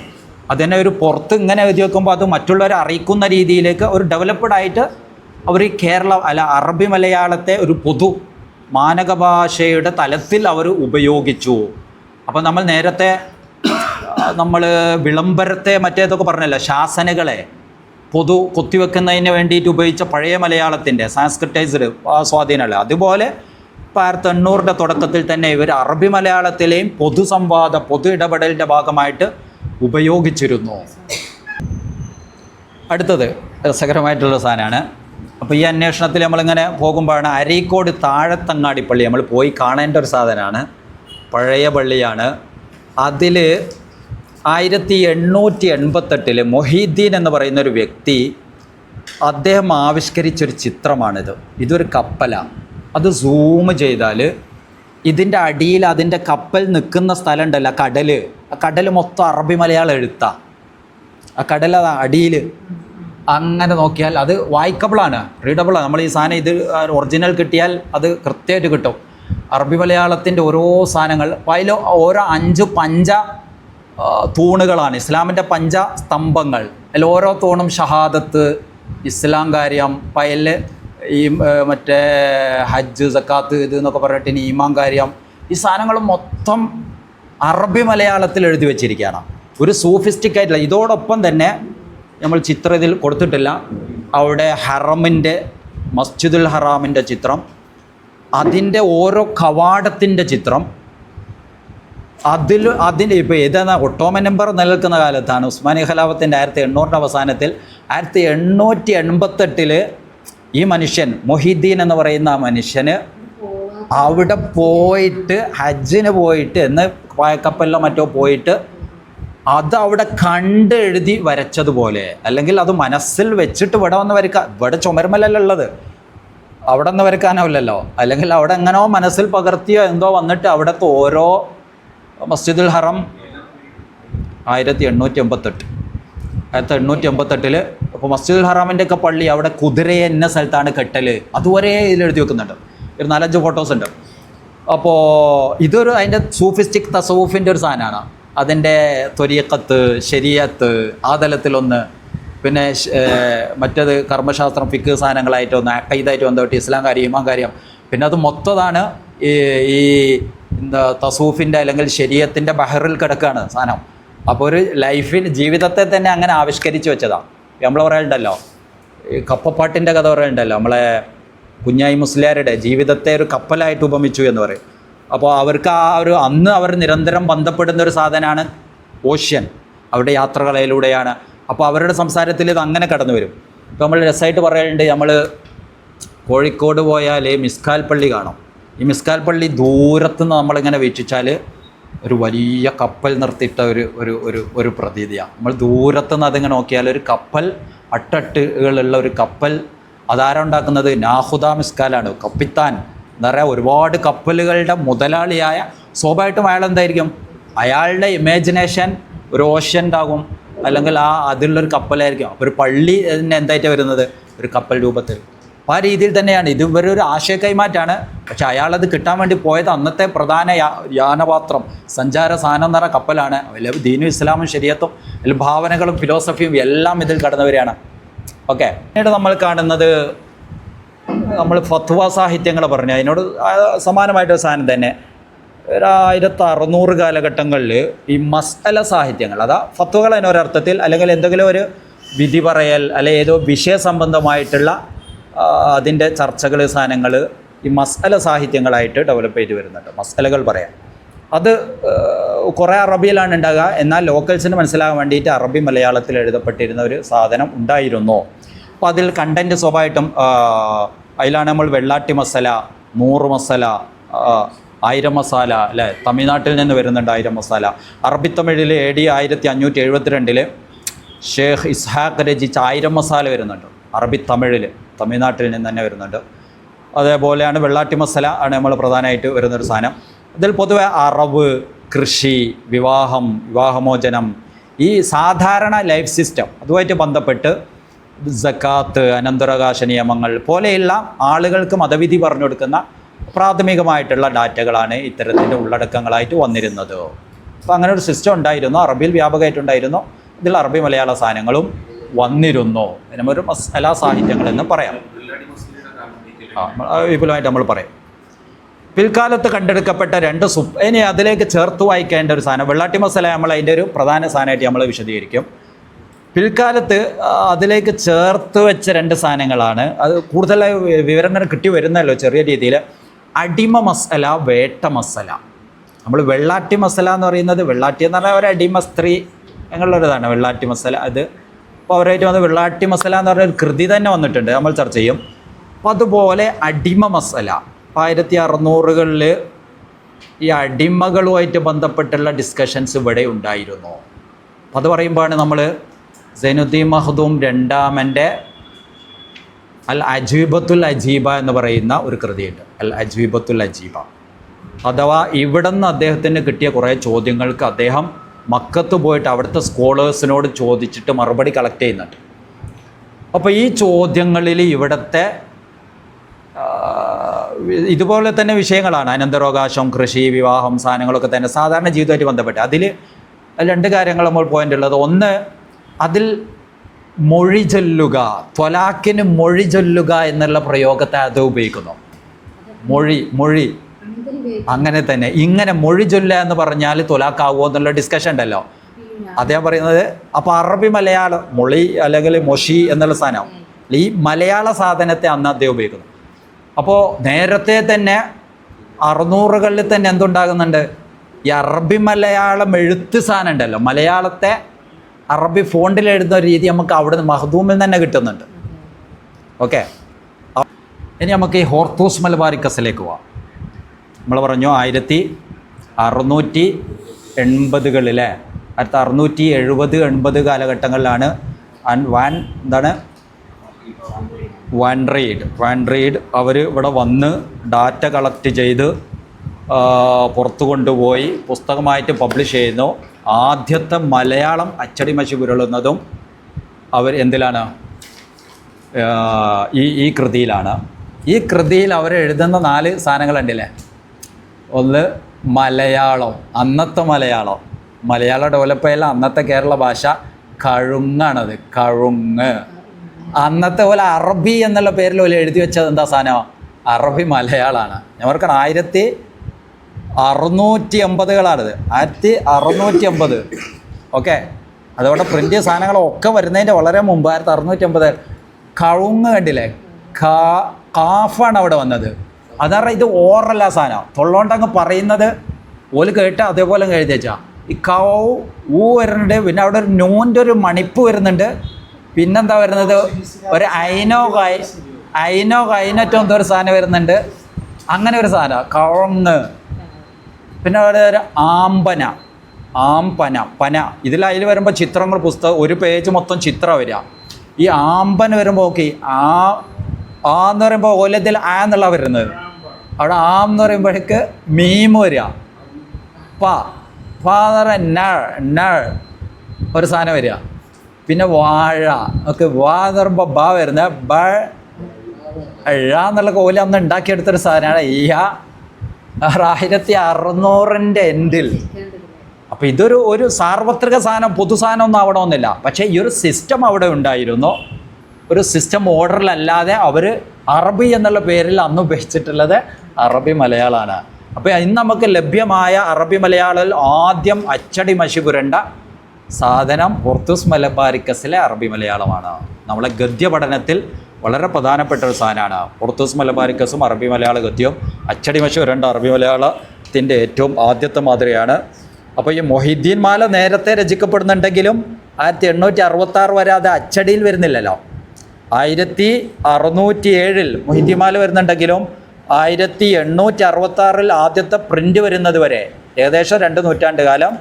അതിനെ ഒരു പുറത്ത് ഇങ്ങനെ എഴുതി വെക്കുമ്പോൾ അത് മറ്റുള്ളവരെ അറിയിക്കുന്ന രീതിയിലേക്ക് ഒരു ഡെവലപ്ഡ് ആയിട്ട് അവർ കേരള അറബി മലയാളത്തെ ഒരു പൊതു മാനക ഭാഷയുടെ തലത്തിൽ അവർ ഉപയോഗിച്ചു. അപ്പോൾ നമ്മൾ നേരത്തെ വിളംബരത്തെ മറ്റേതൊക്കെ പറഞ്ഞല്ലോ, ശാസനകളെ പൊതു കൊത്തിവെക്കുന്നതിന് വേണ്ടിയിട്ട് ഉപയോഗിച്ച പഴയ മലയാളത്തിൻ്റെ സാൻസ്ക്രിറ്റൈസ്ഡ് സ്വാധീനമല്ല, അതുപോലെ 1800-ന്റെ തുടക്കത്തിൽ തന്നെ ഇവർ അറബി മലയാളത്തിലെയും പൊതുസംവാദ പൊതു ഇടപെടലിൻ്റെ ഭാഗമായിട്ട് ഉപയോഗിച്ചിരുന്നു. അടുത്തത് രസകരമായിട്ടുള്ള സാധനമാണ്. അപ്പോൾ ഈ അന്വേഷണത്തിൽ നമ്മളിങ്ങനെ പോകുമ്പോഴാണ് അരീക്കോട് താഴത്തങ്ങാടി പള്ളി നമ്മൾ പോയി കാണേണ്ട ഒരു സാധനമാണ്. പഴയ പള്ളിയാണ്. അതിൽ 1888 മൊഹീദ്ദീൻ എന്ന് പറയുന്നൊരു വ്യക്തി, അദ്ദേഹം ആവിഷ്കരിച്ചൊരു ചിത്രമാണിത്. ഇതൊരു കപ്പലാണ്. അത് സൂം ചെയ്താൽ ഇതിൻ്റെ അടിയിൽ അതിൻ്റെ കപ്പൽ നിൽക്കുന്ന സ്ഥലം ഉണ്ടല്ലോ, കടൽ, ആ കടൽ മൊത്തം അറബി മലയാളം എഴുത്താണ്. ആ കടൽ അടിയിൽ അങ്ങനെ നോക്കിയാൽ അത് വായിക്കബിളാണ്, റീഡബിളാണ്. നമ്മൾ ഈ സാധനം ഇത് ഒറിജിനൽ കിട്ടിയാൽ അത് കൃത്യമായിട്ട് കിട്ടും. അറബി മലയാളത്തിൻ്റെ ഓരോ സാധനങ്ങൾ, അതിൽ ഓരോ 5 പഞ്ച തൂണുകളാണ്, ഇസ്ലാമിൻ്റെ പഞ്ച സ്തംഭങ്ങൾ. അതിൽ ഓരോ തൂണും ഷഹാദത്ത്, ഇസ്ലാം കാര്യം, പയൽ ഈ മറ്റേ ഹജ്ജ്, സക്കാത്ത് ഇത് എന്നൊക്കെ പറഞ്ഞിട്ട് ഇനി ഈമാൻ കാര്യം, ഈ സാധനങ്ങൾ മൊത്തം അറബി മലയാളത്തിൽ എഴുതി വെച്ചിരിക്കുകയാണ്. ഒരു സോഫിസ്റ്റിക്കായിട്ടുള്ള. ഇതോടൊപ്പം തന്നെ നമ്മൾ ചിത്രം ഇതിൽ കൊടുത്തിട്ടില്ല, അവിടെ ഹറമിൻ്റെ, മസ്ജിദുൽ ഹറാമിൻ്റെ ചിത്രം, അതിൻ്റെ ഓരോ കവാടത്തിൻ്റെ ചിത്രം, അതിൻ്റെ ഇപ്പോൾ ഏതാണ് ഒട്ടോമൻ നമ്പർ നിലനിൽക്കുന്ന കാലത്താണ് ഉസ്മാനി ഖിലാഫത്തിൻ്റെ 1800 അവസാനത്തിൽ 1888 ഈ മനുഷ്യൻ മൊഹീദ്ദീൻ എന്ന് പറയുന്ന ആ മനുഷ്യന് അവിടെ പോയിട്ട് ഹജ്ജിന് പോയിട്ട് എന്ന് പായക്കപ്പലിലോ മറ്റോ പോയിട്ട് അത് അവിടെ കണ്ടെഴുതി വരച്ചതുപോലെ, അല്ലെങ്കിൽ അത് മനസ്സിൽ വെച്ചിട്ട് ഇവിടെ വന്ന് വരയ്ക്കുക. ഇവിടെ ചുമരുമല്ലല്ലോ ഉള്ളത്, അവിടെ നിന്ന് വരയ്ക്കാനാവില്ലല്ലോ. അല്ലെങ്കിൽ അവിടെ എങ്ങനെയോ മനസ്സിൽ പകർത്തിയോ എന്തോ വന്നിട്ട് അവിടുത്തെ ഓരോ മസ്ജിദുൽ ഹറം 1888 ഇപ്പോൾ മസ്ജിദുൽ ഹറാമിൻ്റെ ഒക്കെ പള്ളി അവിടെ കുതിരയെ എന്ന സ്ഥലത്താണ് കെട്ടൽ, അതുവരെ ഇതിലെഴുതി വെക്കുന്നുണ്ട്. ഒരു 4-5 ഫോട്ടോസ് ഉണ്ട്. അപ്പോൾ ഇതൊരു അതിൻ്റെ സൂഫിസ്റ്റിക് തസവൂഫിൻ്റെ ഒരു സാധനമാണ്. അതിൻ്റെ ത്വരീഖത്ത്, ശരീഅത്ത് ആ തലത്തിലൊന്ന്, പിന്നെ മറ്റത് കർമ്മശാസ്ത്രം, ഫിഖ് സാധനങ്ങളായിട്ടൊന്ന്, അഖീദായിട്ട് ബന്ധപ്പെട്ട് ഇസ്ലാം കാര്യം, ഈമാൻ കാര്യം, പിന്നെ അത് മൊത്തതാണ് ഈ എന്താ തസൂഫിൻ്റെ അല്ലെങ്കിൽ ശരീഅത്തിൻ്റെ ബഹറിൽ കിടക്കുകയാണ് സാധനം. അപ്പോൾ ഒരു ജീവിതത്തെ തന്നെ അങ്ങനെ ആവിഷ്കരിച്ച് വെച്ചതാണ്. നമ്മൾ പറയുന്നുണ്ടല്ലോ, ഈ കപ്പപ്പാട്ടിൻ്റെ കഥ പറയുന്നുണ്ടല്ലോ, നമ്മളെ കുഞ്ഞായി മുസ്ലിയാരുടെ ജീവിതത്തെ ഒരു കപ്പലായിട്ട് ഉപമിച്ചു എന്ന് പറയും. അപ്പോൾ അവർക്ക് അന്ന് അവർ നിരന്തരം ബന്ധപ്പെടുന്ന ഒരു സാധനമാണ് ഓഷ്യൻ, അവരുടെ യാത്രകളിലൂടെയാണ്. അപ്പോൾ അവരുടെ സംസാരത്തിൽ ഇത് അങ്ങനെ കടന്നു വരും. ഇപ്പോൾ നമ്മൾ രസമായിട്ട് പറയുന്നുണ്ട്, നമ്മൾ കോഴിക്കോട് പോയാൽ മിസ്കാൽ പള്ളി കാണും. ഈ മിസ്കാൽ പള്ളി ദൂരത്തുനിന്ന് നമ്മളിങ്ങനെ വീക്ഷിച്ചാൽ ഒരു വലിയ കപ്പൽ നിർത്തിയിട്ട ഒരു പ്രതീതിയാണ്. നമ്മൾ ദൂരത്തുനിന്ന് അതിങ്ങനെ നോക്കിയാൽ ഒരു കപ്പൽ, അട്ടട്ടുകളുള്ള ഒരു കപ്പൽ. അതാരാ ഉണ്ടാക്കുന്നത്? നാഹുദ മിസ്കാലാണ്, കപ്പിത്താൻ. എന്താ പറയുക, ഒരുപാട് കപ്പലുകളുടെ മുതലാളിയായ. സ്വാഭാവികമായിട്ടും അയാൾ എന്തായിരിക്കും, അയാളുടെ ഇമാജിനേഷൻ ഒരു ഓഷ്യൻ ഉണ്ടാകും, അല്ലെങ്കിൽ അതിലുള്ളൊരു കപ്പലായിരിക്കും. അപ്പോൾ ഒരു പള്ളി എന്തായിട്ടാണ് വരുന്നത്? ഒരു കപ്പൽ രൂപത്തിൽ. അപ്പോൾ ആ രീതിയിൽ തന്നെയാണ് ഇത്. ഇവരൊരു ആശയ കൈമാറ്റാണ്. പക്ഷെ അയാളത് കിട്ടാൻ വേണ്ടി പോയത് അന്നത്തെ പ്രധാന യാനപാത്രം, സഞ്ചാര സാധനം എന്ന് പറഞ്ഞ കപ്പലാണ്. അതിൽ ദീനും ഇസ്ലാമും ശരീഅത്തും അതിൽ ഭാവനകളും ഫിലോസഫിയും എല്ലാം ഇതിൽ കടന്നവരെയാണ്. ഓക്കെ. പിന്നീട് നമ്മൾ കാണുന്നത്, നമ്മൾ ഫത്വ സാഹിത്യങ്ങൾ പറഞ്ഞു, അതിനോട് സമാനമായിട്ടൊരു സാധനം തന്നെ. 1600 കാലഘട്ടങ്ങളിൽ ഈ മസ്അല സാഹിത്യങ്ങൾ, അതാ ഫത്വകൾ എന്നൊരർത്ഥത്തിൽ, അല്ലെങ്കിൽ എന്തെങ്കിലും ഒരു വിധി പറയൽ, അല്ലെങ്കിൽ ഏതോ വിഷയസംബന്ധമായിട്ടുള്ള അതിൻ്റെ ചർച്ചകൾ, സാധനങ്ങൾ ഈ മസ്അല സാഹിത്യങ്ങളായിട്ട് ഡെവലപ്പ് ചെയ്ത് വരുന്നുണ്ട്. മസ്അലകൾ പറയാം. അത് കുറേ അറബിയിലാണ് ഉണ്ടാകുക. എന്നാൽ ലോക്കൽസിന് മനസ്സിലാകാൻ വേണ്ടിയിട്ട് അറബി മലയാളത്തിൽ എഴുതപ്പെട്ടിരുന്ന ഒരു സാധനം ഉണ്ടായിരുന്നു. അപ്പോൾ അതിൽ കണ്ടൻറ്റ് സ്വാഭാവികമായിട്ടും അതിലാണ് നമ്മൾ വെള്ളാട്ടി മസല, 100 മസല, 1000 മസാല, അല്ലേ? തമിഴ്നാട്ടിൽ നിന്ന് വരുന്നുണ്ട് 1000 മസാല. അറബി തമിഴിൽ AD 1572 ഷേഖ് ഇസ്ഹാഖ് രചിച്ച 1000 മസാല വരുന്നുണ്ട്. അറബി തമിഴിൽ തമിഴ്നാട്ടിൽ നിന്ന് തന്നെ വരുന്നുണ്ട്. അതേപോലെയാണ് വെള്ളാട്ടി മസല ആണ് നമ്മൾ പ്രധാനമായിട്ട് വരുന്നൊരു സാധനം. ഇതിൽ പൊതുവെ അറവ്, കൃഷി, വിവാഹമോചനം, ഈ സാധാരണ ലൈഫ് സിസ്റ്റം അതുമായിട്ട് ബന്ധപ്പെട്ട് സക്കാത്ത്, അനന്തരാവകാശ നിയമങ്ങൾ പോലെയുള്ള ആളുകൾക്ക് മതവിധി പറഞ്ഞു കൊടുക്കുന്ന പ്രാഥമികമായിട്ടുള്ള ഡാറ്റകളാണ് ഇത്തരത്തിൻ്റെ ഉള്ളടക്കങ്ങളായിട്ട് വന്നിരുന്നത്. അപ്പോൾ അങ്ങനെ ഒരു സിസ്റ്റം ഉണ്ടായിരുന്നു, അറബിയിൽ വ്യാപകമായിട്ടുണ്ടായിരുന്നു. ഇതിൽ അറബി മലയാള സാധനങ്ങളും വന്നിരുന്നു. ഇതിനൊരു മസ്അല സാഹിത്യങ്ങളെന്ന് പറയാം. വിപുലമായിട്ട് നമ്മൾ പറയും. പിൽക്കാലത്ത് കണ്ടെടുക്കപ്പെട്ട 2 ഇനി അതിലേക്ക് ചേർത്ത് വായിക്കേണ്ട ഒരു സാധനം, വെള്ളാട്ടി മസല നമ്മൾ അതിൻ്റെ ഒരു പ്രധാന സാധനമായിട്ട് നമ്മൾ വിശദീകരിക്കും. പിൽക്കാലത്ത് അതിലേക്ക് ചേർത്ത് വെച്ച 2 സാധനങ്ങളാണ്. അത് കൂടുതലായി വിവരങ്ങൾ കിട്ടി വരുന്നല്ലോ ചെറിയ രീതിയിൽ. അടിമ മസല, വേട്ട മസല. നമ്മൾ വെള്ളാട്ടി മസല എന്ന് പറയുന്നത്, വെള്ളാട്ടി എന്ന് പറഞ്ഞാൽ ഒരു അടിമ സ്ത്രീ എന്നുള്ളൊരിതാണ് വെള്ളാട്ടി മസല. അത് അപ്പോൾ അവരായിട്ട് വന്ന് വെള്ളാട്ടി മസല എന്ന് പറഞ്ഞ ഒരു കൃതി തന്നെ വന്നിട്ടുണ്ട്, നമ്മൾ ചർച്ച ചെയ്യും. അപ്പോൾ അതുപോലെ അടിമ മസല 1600-കളിൽ ഈ അടിമകളുമായിട്ട് ബന്ധപ്പെട്ടുള്ള ഡിസ്കഷൻസ് ഇവിടെ ഉണ്ടായിരുന്നു. അപ്പോൾ അത് പറയുമ്പോഴാണ് നമ്മൾ സൈനുദ്ദീൻ മഖ്ദൂം രണ്ടാമൻ്റെ അൽ അജീബത്തുൽ അജീബ എന്ന് പറയുന്ന ഒരു കൃതിയുണ്ട്. അൽ അജീബത്തുൽ അജീബ അഥവാ ഇവിടെ നിന്ന് അദ്ദേഹത്തിന് കിട്ടിയ കുറേ ചോദ്യങ്ങൾക്ക് അദ്ദേഹം മക്കത്ത് പോയിട്ട് അവിടുത്തെ സ്കോളേഴ്സിനോട് ചോദിച്ചിട്ട് മറുപടി കളക്ട് ചെയ്യുന്നുണ്ട്. അപ്പോൾ ഈ ചോദ്യങ്ങളിൽ ഇവിടുത്തെ ഇതുപോലെ തന്നെ വിഷയങ്ങളാണ്. അനന്തരാവകാശം, കൃഷി, വിവാഹം, സാധനങ്ങളൊക്കെ തന്നെ സാധാരണ ജീവിതമായിട്ട് ബന്ധപ്പെട്ട്. അതിൽ 2 കാര്യങ്ങൾ നമ്മൾ പോയിന്റ് ഉള്ളത്. ഒന്ന്, അതിൽ മൊഴി ചൊല്ലുക, ത്വലാഖിന് മൊഴി ചൊല്ലുക എന്നുള്ള പ്രയോഗത്തെ അത് ഉപയോഗിക്കുന്നു. മൊഴി അങ്ങനെ തന്നെ. ഇങ്ങനെ മൊഴി ചൊല്ലുക എന്ന് പറഞ്ഞാൽ ത്വലാഖാവുമോ എന്നുള്ള ഡിസ്കഷൻ ഉണ്ടല്ലോ, അദ്ദേഹം പറയുന്നത്. അപ്പോൾ അറബി മലയാളം മൊഴി അല്ലെങ്കിൽ മൊഷി എന്നുള്ള സാധനം, ഈ മലയാള സാധനത്തെ അന്ന് അദ്ദേഹം ഉപയോഗിക്കുന്നു. അപ്പോൾ നേരത്തെ തന്നെ 600-കളിൽ തന്നെ എന്തുണ്ടാകുന്നുണ്ട്? ഈ അറബി മലയാളം എഴുത്ത് സാധനം ഉണ്ടല്ലോ, മലയാളത്തെ അറബി ഫോണ്ടിൽ എഴുതുന്ന രീതി നമുക്ക് അവിടുന്ന് മഖ്ദൂമിൽ തന്നെ കിട്ടുന്നുണ്ട്. ഓക്കെ, ഇനി നമുക്ക് ഈ ഹോർത്തൂസ് മലബാരിക്കസിലേക്ക് പോവാം. നമ്മൾ പറഞ്ഞു 1680-കളിലെ 1670-80 കാലഘട്ടങ്ങളിലാണ് വാൻ റീഡ് അവർ ഇവിടെ വന്ന് ഡാറ്റ കളക്ട് ചെയ്ത് പുറത്തു കൊണ്ടുപോയി പുസ്തകമായിട്ട് പബ്ലിഷ് ചെയ്യുന്നു. ആദ്യത്തെ മലയാളം അച്ചടി മഷി പുരളുന്നതും അവർ എന്തിലാണ്? ഈ കൃതിയിലാണ്. ഈ കൃതിയിൽ അവർ എഴുതുന്ന 4 സാധനങ്ങളുണ്ടല്ലേ. ഒന്ന് മലയാളം, അന്നത്തെ മലയാളം ഡെവലപ്പ് ചെയ്യല അന്നത്തെ കേരള ഭാഷ കഴുങ്ങാണത്, കഴുങ്ങ്. അന്നത്തെ പോലെ അറബി എന്നുള്ള പേരിൽ പോലെ എഴുതി വെച്ചത് എന്താ സാധനം? അറബി മലയാളമാണ്. ഞാൻ ഓർക്കണം 1680-കളാണിത്, 1680. ഓക്കെ, അതോടെ പ്രിൻ്റ് സാധനങ്ങളൊക്കെ വരുന്നതിൻ്റെ വളരെ മുമ്പ് 1680 കഴുങ്ങ് കണ്ടില്ലേ, കാഫാണ് അവിടെ വന്നത്. അതായത് ഇത് ഓറല്ല സാധനം, തൊള്ളോണ്ടങ്ങ് പറയുന്നത് ഓല് കേട്ട് അതേപോലെ എഴുതി വെച്ചാൽ ഈ ഊ വരുന്നുണ്ട്, പിന്നെ അവിടെ ഒരു നൂൻ്റെ ഒരു മണിപ്പ് വരുന്നുണ്ട്, പിന്നെന്താ വരുന്നത് ഒരു കൈനറ്റോ എന്തോ ഒരു സാധനം വരുന്നുണ്ട്, അങ്ങനെ ഒരു സാധനം കവങ്ങ്. പിന്നെ അവിടെ ഒരു പന അതിൽ വരുമ്പോൾ ചിത്രങ്ങൾ പുസ്തകം ഒരു പേജ് മൊത്തം ചിത്രം വരിക. ഈ ആമ്പന വരുമ്പോൾ ഓക്കെ എന്ന് പറയുമ്പോൾ ഓലത്തിൽ എന്നുള്ള വരുന്നത്, അവിടെ എന്ന് പറയുമ്പോഴേക്ക് മീമ് വരിക, എന്ന് പറഞ്ഞാൽ ഒരു സാധനം വരിക. പിന്നെ വാഴ ഓക്കെ, എന്ന് പറയുമ്പോൾ വരുന്നത് എന്നുള്ള കോല അന്ന് ഉണ്ടാക്കിയെടുത്തൊരു സാധനമാണ് 1600-ൻ്റെ എൻഡിൽ. അപ്പോൾ ഒരു സാർവത്രിക സാധനം, പൊതു സാധനം ഒന്നും അവിടെ ഒന്നുമില്ല. പക്ഷേ ഈ ഒരു സിസ്റ്റം അവിടെ ഉണ്ടായിരുന്നു. ഒരു സിസ്റ്റം ഓർഡറിലല്ലാതെ അവർ അറബി എന്നുള്ള പേരിൽ അന്ന് ഉപയോഗിച്ചിട്ടുള്ളത് അറബി മലയാളമാണ്. അപ്പോൾ ഇന്ന് നമുക്ക് ലഭ്യമായ അറബി മലയാളത്തിൽ ആദ്യം അച്ചടി മഷി പുരണ്ട സാധനം ഹോർത്തൂസ് മലബാരിക്കസിലെ അറബി മലയാളമാണ്. നമ്മളെ ഗദ്യ പഠനത്തിൽ വളരെ പ്രധാനപ്പെട്ട ഒരു സാധനമാണ് ഹോർത്തൂസ് മലബാരിക്കസും അറബി മലയാള ഗദ്യവും. അച്ചടി മഷി പുരണ്ട അറബി മലയാളത്തിൻ്റെ ഏറ്റവും ആദ്യത്തെ മാതൃകയാണ്. അപ്പോൾ ഈ മൊഹീദ്ദീൻ മാല നേരത്തെ രചിക്കപ്പെടുന്നുണ്ടെങ്കിലും 1866 വരെ അത് അച്ചടിയിൽ വരുന്നില്ലല്ലോ. 1607 മൊഹീദ്ദീൻ മാല വരുന്നുണ്ടെങ്കിലും 1866 ആദ്യത്തെ പ്രിൻ്റ് വരുന്നത് വരെ ഏകദേശം 2 നൂറ്റാണ്ട് കാലം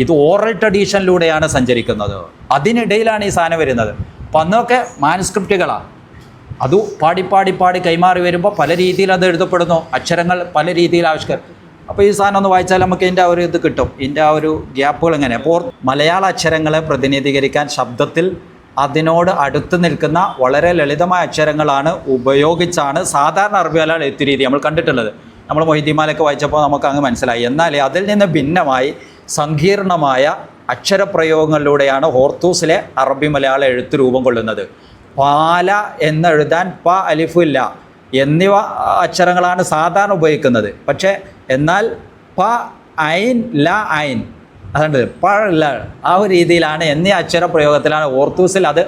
ഇത് ഓറൽ ട്രഡീഷനിലൂടെയാണ് സഞ്ചരിക്കുന്നത്. അതിനിടയിലാണ് ഈ സാധനം വരുന്നത്. അപ്പം അന്നൊക്കെ മാനുസ്ക്രിപ്റ്റുകളാണ്, അത് പാടി കൈമാറി വരുമ്പോൾ പല രീതിയിൽ അത് എഴുതപ്പെടുന്നു, അക്ഷരങ്ങൾ പല രീതിയിൽ ആവിഷ്കരിക്കും. അപ്പോൾ ഈ സാധനം ഒന്ന് വായിച്ചാൽ നമുക്ക് ഇതിൻ്റെ ഒരു ഇത് കിട്ടും, ഇതിൻ്റെ ആ ഒരു ഗ്യാപ്പുകൾ എങ്ങനെ. അപ്പോൾ മലയാള അക്ഷരങ്ങളെ പ്രതിനിധീകരിക്കാൻ ശബ്ദത്തിൽ അതിനോട് അടുത്ത് നിൽക്കുന്ന വളരെ ലളിതമായ അക്ഷരങ്ങളാണ് ഉപയോഗിച്ചാണ് സാധാരണ അറബി മലയാളം എഴുത്ത് രീതി നമ്മൾ കണ്ടിട്ടുള്ളത്. നമ്മൾ മൊഹീദ്ദീൻ മാലയൊക്കെ വായിച്ചപ്പോൾ നമുക്ക് അങ്ങ് മനസ്സിലായി. എന്നാൽ അതിൽ നിന്ന് ഭിന്നമായി സങ്കീർണമായ അക്ഷരപ്രയോഗങ്ങളിലൂടെയാണ് ഹോർത്തൂസിലെ അറബി മലയാള എഴുത്ത് രൂപം കൊള്ളുന്നത്. പാല എന്നെഴുതാൻ അലിഫു ഇല്ല എന്നിവ അക്ഷരങ്ങളാണ് സാധാരണ ഉപയോഗിക്കുന്നത്. പക്ഷേ എന്നാൽ ല ഐൻ അതുണ്ട് ല ആ ഒരു രീതിയിലാണ് എന്നീ അക്ഷര പ്രയോഗത്തിലാണ് ഹോർത്തൂസിൽ അത്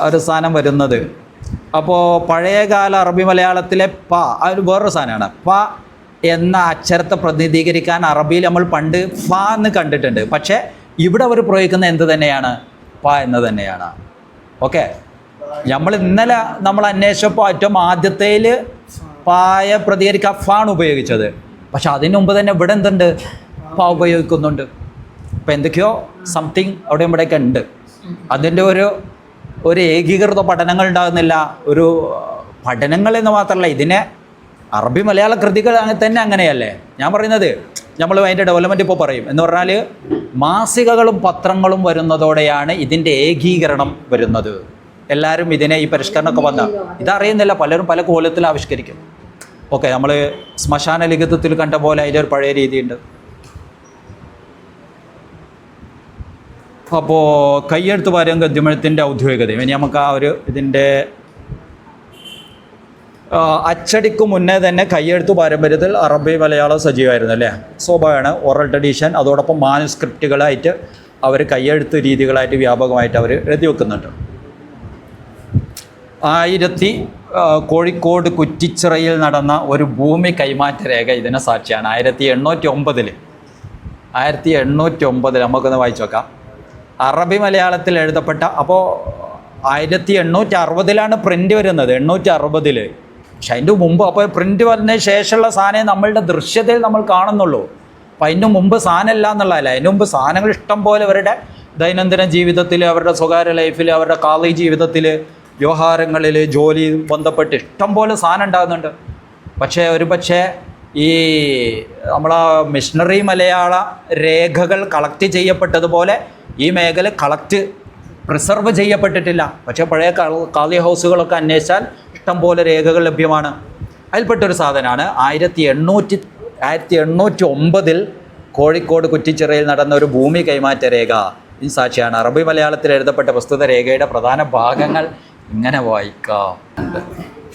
ഒരു സാധനം വരുന്നത്. അപ്പോൾ പഴയകാല അറബി മലയാളത്തിലെ ഒരു വേറൊരു സാധനമാണ് എന്ന അക്ഷരത്തെ പ്രതിനിധീകരിക്കാൻ അറബിയിൽ നമ്മൾ പണ്ട് എന്ന് കണ്ടിട്ടുണ്ട്. പക്ഷേ ഇവിടെ അവർ പ്രയോഗിക്കുന്ന എന്ത് തന്നെയാണ്? എന്ന് തന്നെയാണ്. ഓക്കെ, ഇന്നലെ നമ്മൾ അന്വേഷിച്ചപ്പോൾ ഏറ്റവും ആദ്യത്തേൽ പായ പ്രതികരിക്കാൻ ഫാണ് ഉപയോഗിച്ചത്. പക്ഷെ അതിന് മുമ്പ് തന്നെ ഇവിടെ എന്തുണ്ട്? ഉപയോഗിക്കുന്നുണ്ട്. അപ്പോൾ എന്തൊക്കെയോ സംതിങ് അവിടെ ഇവിടെയൊക്കെ ഉണ്ട്. അതിൻ്റെ ഒരു ഏകീകൃത പഠനങ്ങൾ ഉണ്ടാകുന്നില്ല. ഒരു പഠനങ്ങൾ എന്ന് മാത്രമല്ല, ഇതിനെ അറബി മലയാള കൃതികൾ തന്നെ അങ്ങനെയല്ലേ ഞാൻ പറയുന്നത്. നമ്മൾ അതിൻ്റെ ഡെവലപ്മെൻറ്റ് ഇപ്പോൾ പറയും എന്ന് പറഞ്ഞാൽ മാസികകളും പത്രങ്ങളും വരുന്നതോടെയാണ് ഇതിൻ്റെ ഏകീകരണം വരുന്നത്. എല്ലാവരും ഇതിനെ ഈ പരിഷ്കരണമൊക്കെ വന്ന ഇതറിയുന്നില്ല, പലരും പല കോലത്തിൽ ആവിഷ്കരിക്കും. ഓക്കെ, നമ്മൾ ശ്മശാന ലിഖിതത്തിൽ കണ്ട പോലെ അതിൻ്റെ ഒരു പഴയ രീതിയുണ്ട്. അപ്പോൾ കയ്യെഴുത്ത് പാരം ഗദ്യമെഴുത്തിൻ്റെ ഔദ്യോഗികതയും ഇനി നമുക്ക് ആ ഒരു ഇതിൻ്റെ അച്ചടിക്ക് മുന്നേ തന്നെ കയ്യെഴുത്ത് പാരമ്പര്യത്തിൽ അറബി മലയാളം സജീവമായിരുന്നു അല്ലേ, സ്വാഭാവികമാണ്. ഓറൽ ട്രഡീഷൻ അതോടൊപ്പം മാനുസ്ക്രിപ്റ്റുകളായിട്ട് അവർ കയ്യെഴുത്ത് രീതികളായിട്ട് വ്യാപകമായിട്ട് അവർ എഴുതി വെക്കുന്നുണ്ട്. കോഴിക്കോട് കുറ്റിച്ചിറയിൽ നടന്ന ഒരു ഭൂമി കൈമാറ്റ രേഖ ഇതിന് സാക്ഷിയാണ്. 1809 നമുക്കൊന്ന് വായിച്ചു നോക്കാം. അറബി മലയാളത്തിൽ എഴുതപ്പെട്ട, അപ്പോൾ 1860 പ്രിൻ്റ് വരുന്നത്, 860. പക്ഷെ അതിൻ്റെ മുമ്പ്, അപ്പോൾ പ്രിൻ്റ് വന്നതിന് ശേഷമുള്ള സാധനം നമ്മളുടെ ദൃശ്യതയിൽ നമ്മൾ കാണുന്നുള്ളൂ. അപ്പം അതിന് മുമ്പ് സാധനമില്ല എന്നുള്ളതല്ല, അതിന് മുമ്പ് സാധനങ്ങൾ ഇഷ്ടം പോലെ അവരുടെ ദൈനംദിന ജീവിതത്തിൽ, അവരുടെ സ്വകാര്യ ലൈഫിൽ, അവരുടെ കാലി ജീവിതത്തിൽ, വ്യവഹാരങ്ങളിൽ, ജോലി ബന്ധപ്പെട്ട് ഇഷ്ടം പോലെ സാധനം ഉണ്ടാകുന്നുണ്ട്. പക്ഷേ ഈ നമ്മളെ മിഷണറി മലയാള രേഖകൾ കളക്ട് ചെയ്യപ്പെട്ടതുപോലെ ഈ മേഖല പ്രിസർവ് ചെയ്യപ്പെട്ടിട്ടില്ല. പക്ഷേ പഴയ കാലി ഹൗസുകളൊക്കെ അന്വേഷിച്ചാൽ ഇഷ്ടം പോലെ രേഖകൾ ലഭ്യമാണ്. അതിൽപ്പെട്ടൊരു സാധനമാണ് 1809 കോഴിക്കോട് കുറ്റിച്ചിറയിൽ നടന്ന ഒരു ഭൂമി കൈമാറ്റ രേഖ. ഈ സാക്ഷിയാണ്. അറബി മലയാളത്തിൽ എഴുതപ്പെട്ട പ്രസ്തുത രേഖയുടെ പ്രധാന ഭാഗങ്ങൾ ഇങ്ങനെ വായിക്കാം.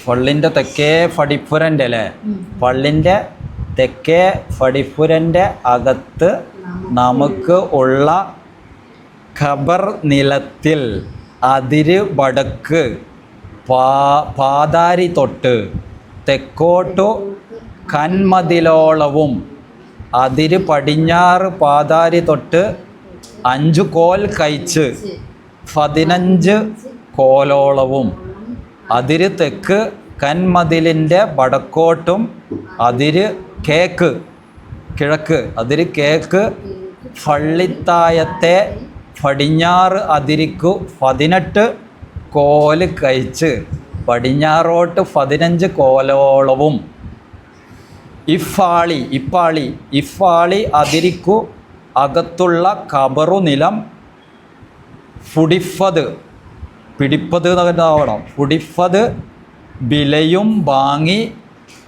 പള്ളിൻ്റെ തെക്കേ ഫടിപ്പുരൻ്റെ അല്ലേ, പള്ളിൻ്റെ തെക്കേ ഫടിപ്പുരൻ്റെ അകത്ത് നമുക്ക് ഉള്ള ഖബർ നിലത്തിൽ അതിര് വടക്ക് പാതാരി തൊട്ട് തെക്കോട്ടു കന്മതിലോളവും അതിര് പടിഞ്ഞാറ് പാതാരി തൊട്ട് 5 കോൽ കഴിച്ച് 15 കോലോളവും അതിര് തെക്ക് കന്മതിലിൻ്റെ വടക്കോട്ടും അതിര് കിഴക്ക് അതിര് കേക്ക് പള്ളിത്തായത്തെ പടിഞ്ഞാറ് അതിരിക്കു 18 കോല് കഴിച്ച് പടിഞ്ഞാറോട്ട് 15 കോലോളവും ഇഫാളി അതിരിക്കു അകത്തുള്ള കബറു നിലം പിടിപ്പത് ബിലയും വാങ്ങി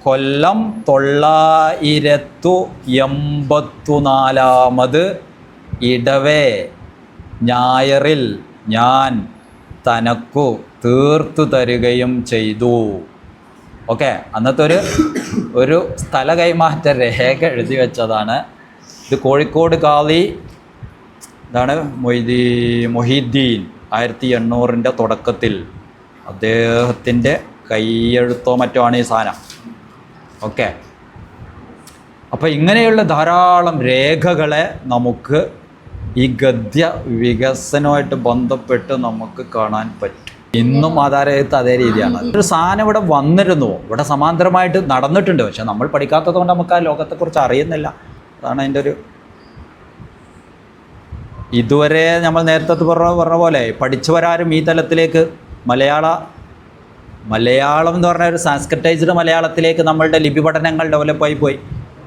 കൊല്ലം 984 ഇടവേ ഞായറിൽ ഞാൻ തനക്കു തീർത്തു തരികയും ചെയ്തു. ഓക്കെ, അന്നത്തെ ഒരു സ്ഥല കൈമാറ്റ രേഖ എഴുതി വെച്ചതാണ്. ഇത് കോഴിക്കോട് കാളി ഇതാണ് മൊഹീദ്ദീൻ 1800 തുടക്കത്തിൽ അദ്ദേഹത്തിൻ്റെ കൈയെഴുത്തോ മറ്റോ ആണ് ഈ സാധനം. ഓക്കെ, അപ്പോൾ ഇങ്ങനെയുള്ള ധാരാളം രേഖകളെ നമുക്ക് ഈ ഗദ്യ വികസനവുമായിട്ട് ബന്ധപ്പെട്ട് നമുക്ക് കാണാൻ പറ്റും. ഇന്നും ആധാരത്ത് അതേ രീതിയാണ്. ഒരു സാധനം ഇവിടെ വന്നിരുന്നു, ഇവിടെ സമാന്തരമായിട്ട് നടന്നിട്ടുണ്ട്. പക്ഷെ നമ്മൾ പഠിക്കാത്തത് കൊണ്ട് നമുക്ക് ആ ലോകത്തെക്കുറിച്ച് അറിയുന്നില്ല. അതാണ് അതിൻ്റെ ഒരു ഇതുവരെ നമ്മൾ നേരത്തെ പറഞ്ഞ പോലെ പഠിച്ചവരാരും ഈ തലത്തിലേക്ക് മലയാളം എന്ന് പറഞ്ഞ ഒരു സാൻസ്ക്രിറ്റൈസ്ഡ് മലയാളത്തിലേക്ക് നമ്മളുടെ ലിപി പഠനങ്ങൾ ഡെവലപ്പായി പോയി.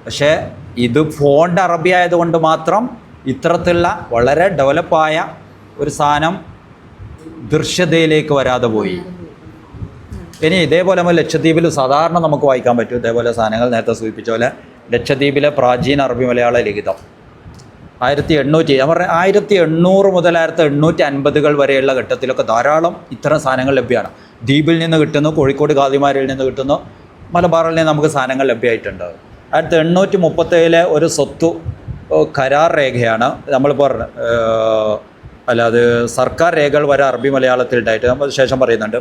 പക്ഷേ ഇത് ഫോണ്ട് അറബി ആയതുകൊണ്ട് മാത്രം ഇത്തരത്തിലുള്ള വളരെ ഡെവലപ്പായ ഒരു സാധനം ദൃശ്യതയിലേക്ക് വരാതെ പോയി. ഇനി ഇതേപോലെ നമ്മൾ ലക്ഷദ്വീപിൽ സാധാരണ നമുക്ക് വായിക്കാൻ പറ്റും ഇതേപോലെ സാധനങ്ങൾ. നേരത്തെ സൂചിപ്പിച്ച പോലെ ലക്ഷദ്വീപിലെ പ്രാചീന അറബി മലയാള ലിഖിതം 1800 മുതൽ 1850 വരെയുള്ള ഘട്ടത്തിലൊക്കെ ധാരാളം ഇത്തരം സാധനങ്ങൾ ലഭ്യമാണ്. ദ്വീപിൽ നിന്ന് കിട്ടുന്നു, കോഴിക്കോട് ഖാദിമാരിൽ നിന്ന് കിട്ടുന്നു, മലബാറിൽ നിന്ന് നമുക്ക് സാധനങ്ങൾ ലഭ്യമായിട്ടുണ്ട്. 1837 ഒരു സ്വത്തു കരാർ രേഖയാണ് നമ്മളിപ്പോൾ അത് സർക്കാർ രേഖകൾ വരെ അറബി മലയാളത്തിൽ ഉണ്ടായിട്ട് നമ്മൾ ശേഷം പറയുന്നുണ്ട്.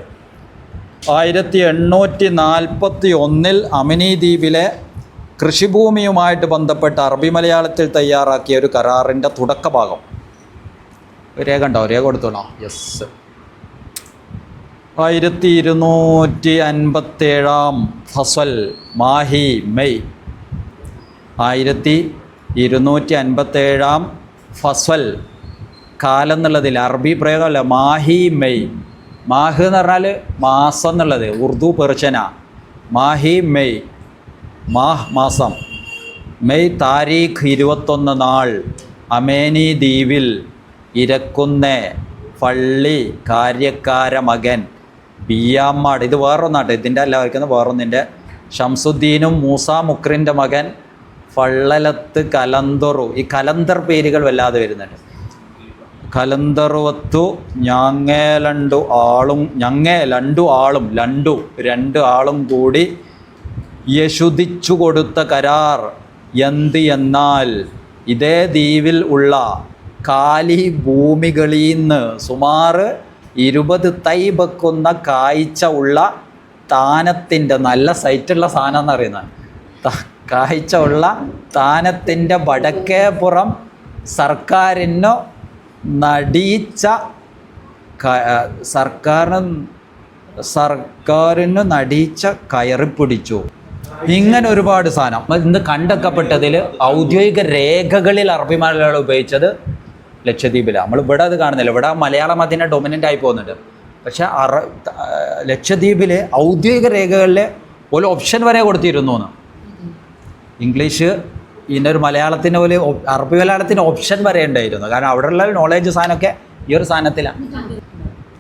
1841 അമിനി ദ്വീപിലെ കൃഷിഭൂമിയുമായിട്ട് ബന്ധപ്പെട്ട് അറബി മലയാളത്തിൽ തയ്യാറാക്കിയ ഒരു കരാറിൻ്റെ തുടക്ക ഭാഗം രേഖ ഉണ്ടോ? രേഖ കൊടുത്തോളാം. യെസ്. 1257 ഫസൽ മാഹി മെയ്. 1257 ഫസൽ കാലം എന്നുള്ളതിൽ അറബി പ്രയോഗമല്ല, മാഹി മെയ്. മാഹ് എന്ന് പറഞ്ഞാൽ മാസം എന്നുള്ളത് ഉറുദു പെർഷ്യന. മാഹി മെയ്, മാസം. മെയ് താരീഖ് 21 നാൾ അമേനി ദ്വീപിൽ ഇരക്കുന്ന പള്ളി കാര്യക്കാര മകൻ ബിയാമ്മാട്. ഇത് വേറൊന്നാട്ടെ, ഇതിൻ്റെ അല്ല വയ്ക്കുന്നത് വേറൊന്നിൻ്റെ. ഷംസുദ്ദീനും മൂസ മുക്രിൻ്റെ മകൻ ഫള്ളലത്ത് കലന്തറു. ഈ കലന്തർ പേരുകൾ വല്ലാതെ വരുന്നുണ്ട്. കലന്തറുവത്തു ഞങ്ങേ രണ്ട് ആളും കൂടി യശുദിച്ചു കൊടുത്ത കരാർ എന്നാൽ ഇതേ ദ്വീപിൽ ഉള്ള കാലി ഭൂമികളിൽ നിന്ന് സുമാർ 20 തൈ വെക്കുന്ന കാഴ്ച ഉള്ള താനത്തിൻ്റെ, നല്ല സൈറ്റുള്ള സാധനം എന്നറിയുന്നത്, കാഴ്ച ഉള്ള താനത്തിൻ്റെ വടക്കേപ്പുറം സർക്കാരിന് നടിച്ച സർക്കാരിന് നടിച്ച കയറിപ്പിടിച്ചു. ഇങ്ങനെ ഒരുപാട് സാധനം ഇന്ന് കണ്ടെത്തപ്പെട്ടതിൽ ഔദ്യോഗിക രേഖകളിൽ അറബി മലയാളം ഉപയോഗിച്ചത് ലക്ഷദ്വീപിലാണ്. നമ്മൾ ഇവിടെ അത് കാണുന്നില്ല, ഇവിടെ മലയാളം അതിനെ ഡൊമിനൻ്റ് ആയി പോകുന്നുണ്ട്. പക്ഷെ ലക്ഷദ്വീപിൽ ഔദ്യോഗിക രേഖകളിൽ ഒരു ഓപ്ഷൻ വരെ കൊടുത്തിരുന്നു എന്ന്. ഇംഗ്ലീഷ് ഇതിനൊരു മലയാളത്തിന് പോലെ അറബി മലയാളത്തിന് ഓപ്ഷൻ വരെ ഉണ്ടായിരുന്നു. കാരണം അവിടെയുള്ള നോളേജ് സാധനമൊക്കെ ഈ ഒരു സാധനത്തിലാണ്.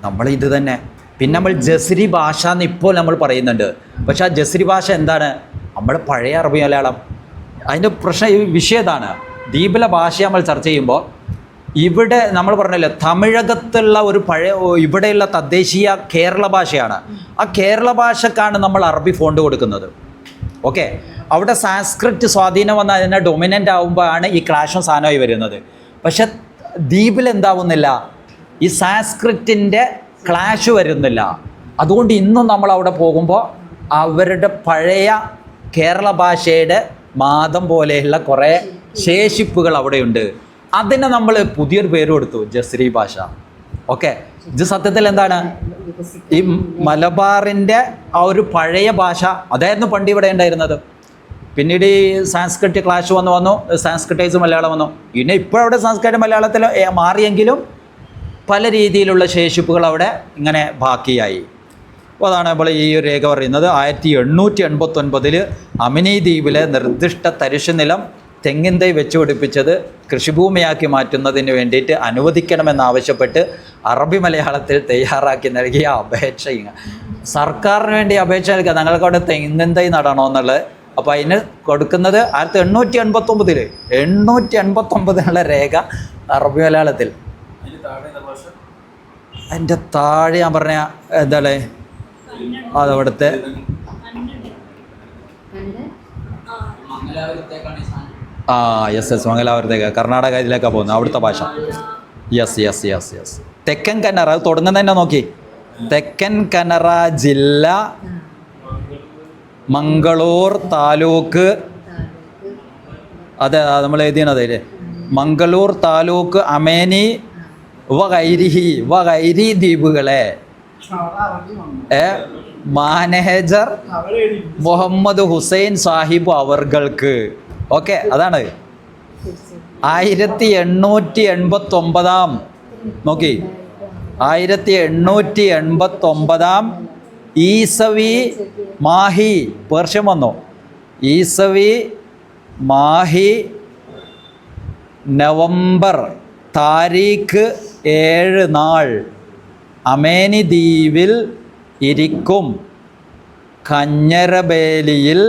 നമ്മൾ ഇത് തന്നെ പിന്നെ നമ്മൾ ജസ്രി ഭാഷ എന്ന് ഇപ്പോൾ നമ്മൾ പറയുന്നുണ്ട്. പക്ഷെ ആ ജസ്രി ഭാഷ എന്താണ്? നമ്മുടെ പഴയ അറബി മലയാളം. അതിൻ്റെ പ്രശ്നം, ഈ വിഷയം ഇതാണ്. ദ്വീപിലെ ഭാഷ നമ്മൾ ചർച്ച ചെയ്യുമ്പോൾ ഇവിടെ നമ്മൾ പറഞ്ഞല്ലോ തമിഴകത്തുള്ള ഒരു പഴയ ഇവിടെയുള്ള തദ്ദേശീയ കേരള ഭാഷയാണ്. ആ കേരള ഭാഷക്കാണ് നമ്മൾ അറബി ഫോണ്ട് കൊടുക്കുന്നത്. ഓക്കെ, അവിടെ സാൻസ്ക്രിറ്റ് സ്വാധീനം വന്ന് അതിനെ ഡൊമിനൻ്റ് ആകുമ്പോഴാണ് ഈ ക്ലാഷും സാധനമായി വരുന്നത്. പക്ഷെ ദ്വീപിൽ എന്താവുന്നില്ല, ഈ സാൻസ്ക്രിറ്റിൻ്റെ ക്ലാഷ് വരുന്നില്ല. അതുകൊണ്ട് ഇന്നും നമ്മൾ അവിടെ പോകുമ്പോൾ അവരുടെ പഴയ കേരള ഭാഷയുടെ മാതം പോലെയുള്ള കുറേ ശേഷിപ്പുകൾ അവിടെയുണ്ട്. അതിനെ നമ്മൾ പുതിയൊരു പേര് കൊടുത്തു, ജസ്രി ഭാഷ. ഓക്കെ, ഇത് സത്യത്തിൽ എന്താണ്? ഈ മലബാറിൻ്റെ ആ ഒരു പഴയ ഭാഷ അതായിരുന്നു പണ്ട് ഇവിടെ ഉണ്ടായിരുന്നത്. പിന്നീട് ഈ സാൻസ്ക്രിറ്റ് ക്ലാഷ് വന്നു സാൻസ്ക്രിറ്റൈസ് മലയാളം വന്നു. പിന്നെ ഇപ്പോഴവിടെ സാൻസ്ക്രിറ്റ് മലയാളത്തിൽ മാറിയെങ്കിലും പല രീതിയിലുള്ള ശേഷിപ്പുകൾ അവിടെ ഇങ്ങനെ ബാക്കിയായി. അപ്പോൾ അതാണ് നമ്മൾ ഈ ഒരു രേഖ പറയുന്നത്. 1889 അമിനി ദ്വീപിലെ നിർദ്ദിഷ്ട തരിശു നിലം തെങ്ങിൻ തൈ വെച്ച് പിടിപ്പിച്ചത് കൃഷിഭൂമിയാക്കി മാറ്റുന്നതിന് വേണ്ടിയിട്ട് അനുവദിക്കണമെന്നാവശ്യപ്പെട്ട് അറബി മലയാളത്തിൽ തയ്യാറാക്കി നൽകിയ അപേക്ഷ. സർക്കാരിന് വേണ്ടി അപേക്ഷ നൽകുക, ഞങ്ങൾക്ക് അവിടെ തെങ്ങിൻ തൈ നടണമെന്നുള്ളത്. അപ്പോൾ അതിന് കൊടുക്കുന്നത് 1889 രേഖ അറബി മലയാളത്തിൽ. അതിൻ്റെ താഴെ ഞാൻ പറഞ്ഞ എന്താണ് അതവിടുത്തെ യെസ് മംഗലാപുരത്തേക്ക്, കർണാടക ഇതിലേക്കാണ് പോകുന്നത്, അവിടുത്തെ ഭാഷ. യെസ് തെക്കൻ കന്നറ. അത് തുടങ്ങുന്നത് തന്നെ നോക്കി, തെക്കൻ കന്നറ ജില്ല, മംഗളൂർ താലൂക്ക്. അതെ, നമ്മൾ എഴുതിയണത് മംഗളൂർ താലൂക്ക്, അമേനി വൈരി ദ്വീപുകളെ മാനേജർ മുഹമ്മദ് ഹുസൈൻ സാഹിബ് അവർക്ക്. ഓക്കെ, അതാണ് 1889 നോക്കി, 1889 ഈസവി മാഹി, പേർഷ്യം വന്നു. ഈസവി മാഹി നവംബർ താരീഖ് 7 നാൾ അമേനി ദ്വീപിൽ ഇരിക്കും കഞ്ഞരബേലിയിൽ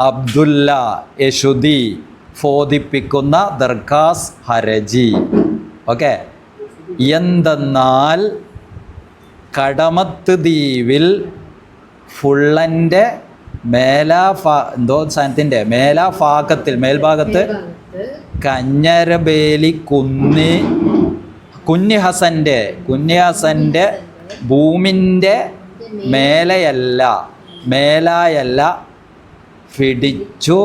അബ്ദുല്ല യശുദി ഫോദിപ്പിക്കുന്ന ദർഗാസ് ഹരജി. ഓക്കെ, എന്തെന്നാൽ കടമത്ത് ദ്വീപിൽ ഫുള്ളൻ്റെ സാധനത്തിൻ്റെ മേൽഭാഗത്ത് കഞ്ഞരബേലി കുഞ്ഞി ഹസൻ്റെ ഭൂമിൻ്റെ മേലായല്ല ഫിടിച്ചു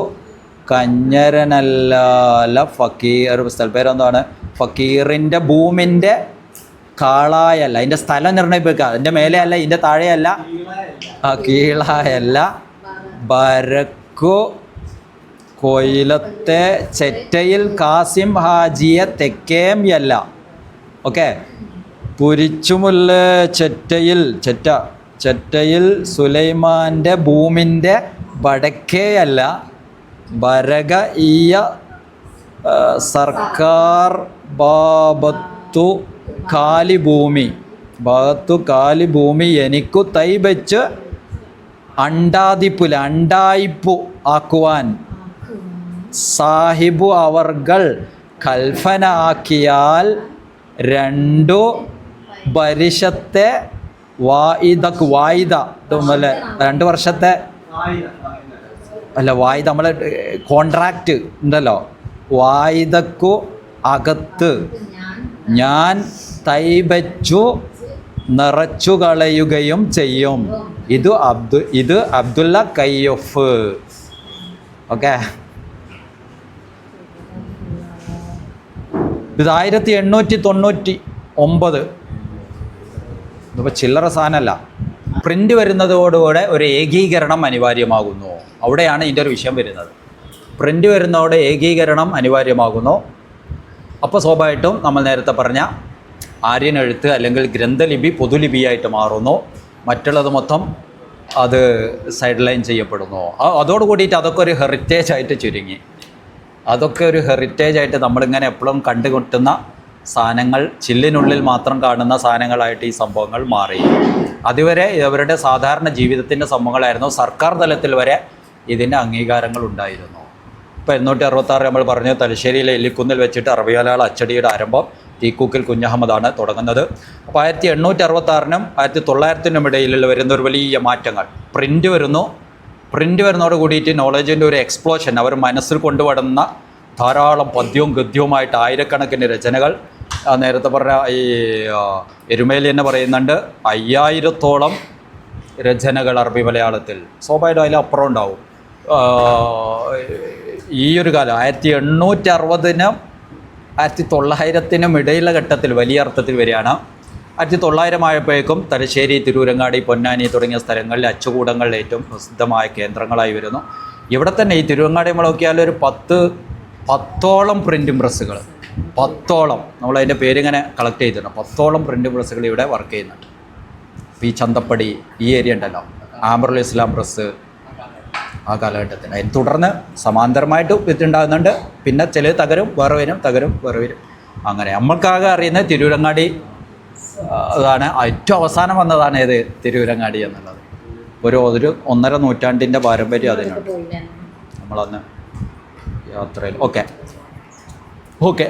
കഞ്ഞരനല്ല ഫക്കീർ. സ്ഥലപ്പേരെന്താണ്? ഫക്കീറിൻ്റെ ഭൂമിൻ്റെ കാളായല്ല, അതിൻ്റെ സ്ഥലം നിർണ്ണയിപ്പിക്കുക. അതിൻ്റെ മേലെയല്ല, ഇതിൻ്റെ താഴെയല്ല, കീഴായല്ല, ബരക്കു കൊയിലത്തെ ചെറ്റയിൽ കാസിം ഹാജിയെ തെക്കേം അല്ല. ഓക്കെ, പുരിച്ചുമുല്ല ചെറ്റയിൽ സുലൈമാൻ്റെ ഭൂമിൻ്റെ വടക്കേയല്ല, ബരക ഈയ സർക്കാർ ഭാഗത്തു കാലിഭൂമി എനിക്കു തൈ വെച്ച് അണ്ടായിപ്പു ആക്കുവാൻ സാഹിബു അവർകൾ കൽപ്പന ആക്കിയാൽ 2 വർഷത്തെ വായിദ 2 വർഷത്തെ അല്ല വായിദ, നമ്മൾ കോൺട്രാക്റ്റ് ഉണ്ടല്ലോ, വായിദക്കു അകത്ത് ഞാൻ തൈ വച്ചു നിറച്ചു കളയുകയും ചെയ്യും. ഇത് അബ്ദുള്ള കയ്യൊഫ്. ഓക്കെ, ഇത് 1899. ഇതിപ്പോൾ ചില്ലറ സാധനമല്ല. പ്രിൻ്റ് വരുന്നതോടുകൂടെ ഒരു ഏകീകരണം അനിവാര്യമാകുന്നു. അവിടെയാണ് ഇതിൻ്റെ ഒരു വിഷയം വരുന്നത്. പ്രിൻ്റ് വരുന്നതോടെ ഏകീകരണം അനിവാര്യമാകുന്നു. അപ്പോൾ സ്വാഭാവികമായിട്ടും നമ്മൾ നേരത്തെ പറഞ്ഞ ആര്യൻ എഴുത്ത് അല്ലെങ്കിൽ ഗ്രന്ഥലിപി പൊതുലിപിയായിട്ട് മാറുന്നു. മറ്റുള്ളത് മൊത്തം അത് സൈഡ് ലൈൻ ചെയ്യപ്പെടുന്നു. അതോട് കൂടിയിട്ട് അതൊക്കെ ഒരു ഹെറിറ്റേജ് ആയിട്ട് ചുരുങ്ങി. അതൊക്കെ ഒരു ഹെറിറ്റേജ് ആയിട്ട് നമ്മളിങ്ങനെ എപ്പോഴും കണ്ടുമുട്ടുന്ന സാധനങ്ങൾ, ചില്ലിനുള്ളിൽ മാത്രം കാണുന്ന സാധനങ്ങളായിട്ട് ഈ സംഭവങ്ങൾ മാറി. അതുവരെ ഇവരുടെ സാധാരണ ജീവിതത്തിൻ്റെ സംഭവങ്ങളായിരുന്നു. സർക്കാർ തലത്തിൽ വരെ ഇതിൻ്റെ അംഗീകാരങ്ങൾ ഉണ്ടായിരുന്നു. ഇപ്പോൾ 866 നമ്മൾ പറഞ്ഞു, തലശ്ശേരിയിലെ എല്ലിക്കുന്നിൽ വെച്ചിട്ട് അറബി മലയാള അച്ചടിയുടെ ആരംഭം തീക്കൂക്കിൽ കുഞ്ഞഹമ്മദാണ് തുടങ്ങുന്നത്. അപ്പോൾ 1866-നും 1900-നും ഇടയിൽ വരുന്ന ഒരു വലിയ മാറ്റങ്ങൾ. പ്രിൻ്റ് വരുന്നതോട് കൂടിയിട്ട് നോളജിൻ്റെ ഒരു എക്സ്പ്ലോഷൻ. അവർ മനസ്സിൽ കൊണ്ടുവരുന്ന ധാരാളം പദ്യവും ഗദ്യവുമായിട്ട് ആയിരക്കണക്കിന് രചനകൾ. നേരത്തെ പറഞ്ഞ ഈ എരുമേലി തന്നെ പറയുന്നുണ്ട് 5000-ഓളം രചനകൾ അറബി മലയാളത്തിൽ. സ്വാഭാവികമായിട്ടും അതിലപ്പുറം ഉണ്ടാവും. ഈ ഒരു കാലം 1860-നും 1900-നും ഇടയിലുള്ള ഘട്ടത്തിൽ വലിയ അർത്ഥത്തിൽ വരികയാണ്. 1900 ആയപ്പോഴേക്കും തലശ്ശേരി, തിരൂരങ്ങാടി, പൊന്നാനി തുടങ്ങിയ സ്ഥലങ്ങളിൽ അച്ചുകൂടങ്ങളിൽ ഏറ്റവും പ്രസിദ്ധമായ കേന്ദ്രങ്ങളായി വരുന്നു. ഇവിടെ തന്നെ ഈ തിരുവങ്ങാടി നമ്മൾ നോക്കിയാൽ ഒരു 10ഓളം പ്രിൻറ്റിംഗ് പ്രസ്സുകൾ, 10ഓളം, നമ്മളതിൻ്റെ പേരിങ്ങനെ കളക്ട് ചെയ്തിട്ടുണ്ട്. 10ഓളം പ്രിൻറ്റിംഗ് പ്രസ്സുകൾ ഇവിടെ വർക്ക് ചെയ്യുന്നുണ്ട്. ഈ ചന്തപ്പടി ഈ ഏരിയ ഉണ്ടല്ലോ, ആംബറുൽ ഇസ്ലാം പ്രസ് ആ കാലഘട്ടത്തിൽ. അതിന് തുടർന്ന് സമാന്തരമായിട്ട് ഇതുണ്ടാകുന്നുണ്ട്. പിന്നെ ചിലത് തകരും, വേറെ വരും, തകരും, വേറെ വരും. അങ്ങനെ നമ്മൾക്കാകെ അറിയുന്നത് തിരൂരങ്ങാടി അതാണ്. ഏറ്റവും അവസാനം വന്നതാണ് ഏത് തിരൂരങ്ങാടി എന്നുള്ളത്. ഒരു 1.5 നൂറ്റാണ്ടിൻ്റെ പാരമ്പര്യം അതിനുണ്ട് നമ്മളന്ന് യാത്രയിൽ. ഓക്കെ,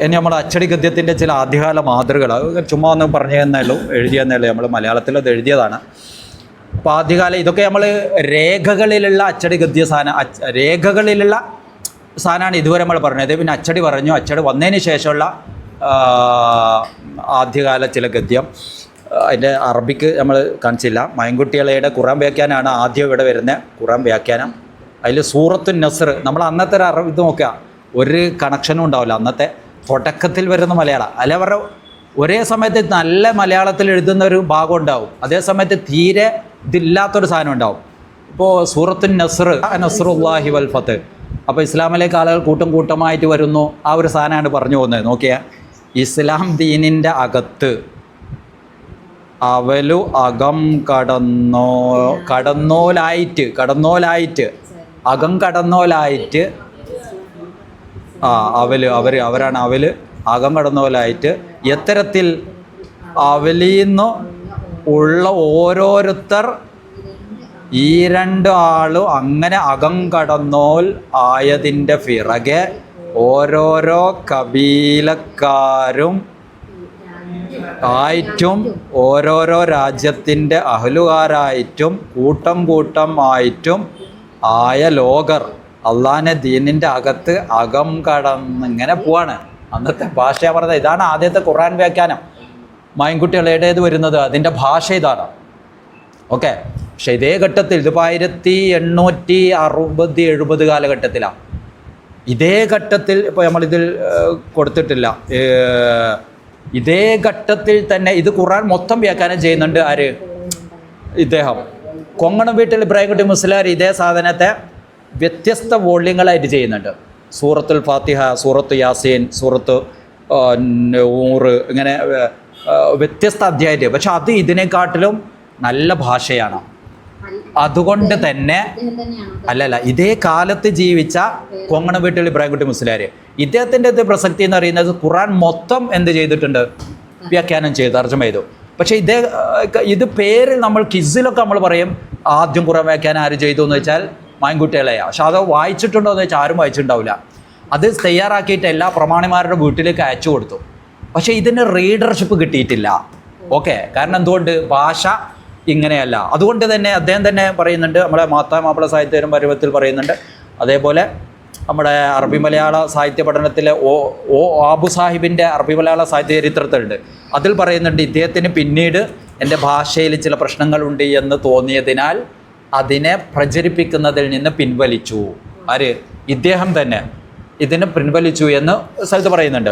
ഇനി നമ്മൾ അച്ചടി ഗദ്യത്തിൻ്റെ ചില ആദ്യകാല മാതൃകകൾ ചുമ്മാ ഒന്ന് പറഞ്ഞു തന്നേയുള്ളൂ, എഴുതിയെന്നേ നമ്മൾ മലയാളത്തിൽ അത് എഴുതിയതാണ്. അപ്പോൾ ആദ്യകാലം ഇതൊക്കെ നമ്മൾ രേഖകളിലുള്ള അച്ചടി ഗദ്യ രേഖകളിലുള്ള സാധനമാണ് ഇതുവരെ നമ്മൾ പറഞ്ഞത്. പിന്നെ അച്ചടി പറഞ്ഞു. അച്ചടി വന്നതിന് ശേഷമുള്ള ആദ്യകാല ചില ഗദ്യം. അതിൻ്റെ അറബിക്ക് നമ്മൾ കാണിച്ചില്ല. മയൻകുട്ടികളയുടെ ഖുറാൻ വ്യാഖ്യാനമാണ് ആദ്യം ഇവിടെ വരുന്നത്. ഖുറാൻ വ്യാഖ്യാനം, അതിൽ സൂറത്തുൻ നസ്ർ. നമ്മൾ അന്നത്തെ ഒരു അറബി ഇത് നോക്കുക, ഒരു കണക്ഷനും ഉണ്ടാവില്ല. അന്നത്തെ തുടക്കത്തിൽ വരുന്ന മലയാളം അല്ല, അവരുടെ ഒരേ സമയത്ത് നല്ല മലയാളത്തിൽ എഴുതുന്ന ഒരു ഭാഗം ഉണ്ടാവും, അതേ സമയത്ത് തീരെ ഇതില്ലാത്തൊരു സാധനം ഉണ്ടാവും. ഇപ്പോൾ സൂറത്തുൻ നസ്ർ, നസ്റുല്ലാഹി വൽ ഫത്ത്. അപ്പോൾ ഇസ്ലാമിലേക്ക് ആളുകൾ കൂട്ടമായിട്ട് വരുന്നു. ആ ഒരു സാധനമാണ് പറഞ്ഞു പോകുന്നത്. നോക്കിയാൽ ഇസ്ലാം ദീനിൻ്റെ അകത്ത് അവലു അകം കടന്നോലായിട്ട് അകം കടന്നോലായിട്ട് അവരാണ് അവല് അകം കടന്നോലായിട്ട് എത്തരത്തിൽ അവലിന്ന് ഉള്ള ഓരോരുത്തർ ഈ 2 ആളും അങ്ങനെ അകം കടന്നോൽ ആയതിൻ്റെ പിറകെ ഓരോരോ കബീലക്കാരും ആയിട്ടും ഓരോരോ രാജ്യത്തിൻ്റെ അഹ്ലുകാരായിട്ടും കൂട്ടമായിട്ടും ആയ ലോകർ അള്ളാഹിൻ്റെ ദീനിൻ്റെ അകത്ത് അകം കടന്നിങ്ങനെ പോവാണ്. അന്നത്തെ ഭാഷ പറഞ്ഞത് ഇതാണ്. ആദ്യത്തെ ഖുർആൻ വ്യാഖ്യാനം മൈൻകുട്ടികളുടേത് വരുന്നത്, അതിൻ്റെ ഭാഷ ഇതാണ്. ഓക്കെ, പക്ഷേ ഇതേ ഘട്ടത്തിൽ ഇതിപ്പോൾ 1860-70 കാലഘട്ടത്തിലാണ്. ഇതേ ഘട്ടത്തിൽ ഇപ്പോൾ നമ്മളിതിൽ കൊടുത്തിട്ടില്ല. ഇതേ ഘട്ടത്തിൽ തന്നെ ഇത് ഖുർആൻ മൊത്തം വ്യാഖ്യാനം ചെയ്യുന്നുണ്ട്. ആര്? ഇദ്ദേഹം കൊങ്ങണം വീട്ടിൽ ഇബ്രാഹിംകുട്ടി മുസ്ലിയാർ ഇതേ സാധനത്തെ വ്യത്യസ്ത വോള്യങ്ങളായിട്ട് ചെയ്യുന്നുണ്ട്. സൂറത്തുൽ ഫാത്തിഹ, സൂറത്ത് യാസീൻ, സൂറത്ത് നൂറ്, ഇങ്ങനെ വ്യത്യസ്ത അധ്യായത്തിൽ. പക്ഷെ അത് ഇതിനെക്കാട്ടിലും നല്ല ഭാഷയാണ്. അതുകൊണ്ട് തന്നെ അല്ലല്ല ഇതേ കാലത്ത് ജീവിച്ച കൊങ്ങണം വീട്ടിൽ ഇബ്രാഹിംകുട്ടി മുസ്ലിയാർ, ഇദ്ദേഹത്തിൻ്റെ പ്രസക്തി എന്ന് പറയുന്നത് ഖുർആൻ മൊത്തം എന്ത് ചെയ്തിട്ടുണ്ട്? വ്യാഖ്യാനം ചെയ്തു, തർജ്ജമ ചെയ്തു. പക്ഷേ ഇത് പേരിൽ നമ്മൾ കിസിലൊക്കെ നമ്മൾ പറയും ആദ്യം ഖുർആൻ വ്യാഖ്യാനം ആര് ചെയ്തു എന്ന് വെച്ചാൽ മൈൻകുട്ടികളെയാണ്. പക്ഷെ അത് വായിച്ചിട്ടുണ്ടോ എന്ന് വെച്ചാൽ ആരും വായിച്ചിട്ടുണ്ടാവില്ല. അത് തയ്യാറാക്കിയിട്ട് എല്ലാ പ്രമാണിമാരുടെ വീട്ടിലേക്ക് അയച്ചു കൊടുത്തു. പക്ഷേ ഇതിന് റീഡർഷിപ്പ് കിട്ടിയിട്ടില്ല. ഓക്കെ, കാരണം എന്തുകൊണ്ട്? ഭാഷ ഇങ്ങനെയല്ല. അതുകൊണ്ട് തന്നെ അദ്ദേഹം തന്നെ പറയുന്നുണ്ട്, നമ്മളെ മാപ്പിള സാഹിത്യരും പരുവത്തിൽ പറയുന്നുണ്ട്. അതേപോലെ നമ്മുടെ അറബി മലയാള സാഹിത്യ പഠനത്തിലെ ആബു സാഹിബിൻ്റെ അറബി മലയാള സാഹിത്യ ചരിത്രത്തിലുണ്ട്. അതിൽ പറയുന്നുണ്ട് ഇദ്ദേഹത്തിന് പിന്നീട് എൻ്റെ ഭാഷയിൽ ചില പ്രശ്നങ്ങളുണ്ട് എന്ന് തോന്നിയതിനാൽ അതിനെ പ്രചരിപ്പിക്കുന്നതിൽ നിന്ന് പിൻവലിച്ചു. ആര്? ഇദ്ദേഹം തന്നെ ഇതിനെ പിൻവലിച്ചു എന്ന് സ്ഥലത്ത് പറയുന്നുണ്ട്.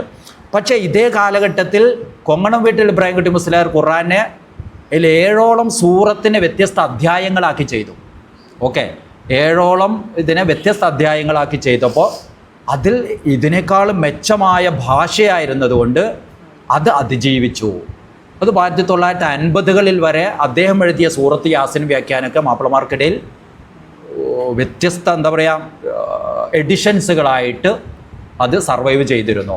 പക്ഷേ ഇതേ കാലഘട്ടത്തിൽ കൊങ്ങണം വീട്ടിൽ ഇബ്രാഹിം കുട്ടി മുസ്ലിയാർ ഖുർആനെ 7ഓളം സൂറത്തിന് വ്യത്യസ്ത അധ്യായങ്ങളാക്കി ചെയ്തു. ഓക്കെ, 7ഓളം ഇതിനെ വ്യത്യസ്ത അധ്യായങ്ങളാക്കി ചെയ്തപ്പോൾ അതിൽ ഇതിനേക്കാളും മെച്ചമായ ഭാഷയായിരുന്നതുകൊണ്ട് അത് അതിജീവിച്ചു. അത് 1950കളിൽ വരെ അദ്ദേഹം എഴുതിയ സൂറത്ത് യാസിൻ വ്യാഖ്യാനമൊക്കെ മാപ്പിളമാർക്കിടയിൽ വ്യത്യസ്ത എന്താ പറയുക എഡിഷൻസുകളായിട്ട് അത് സർവൈവ് ചെയ്തിരുന്നു.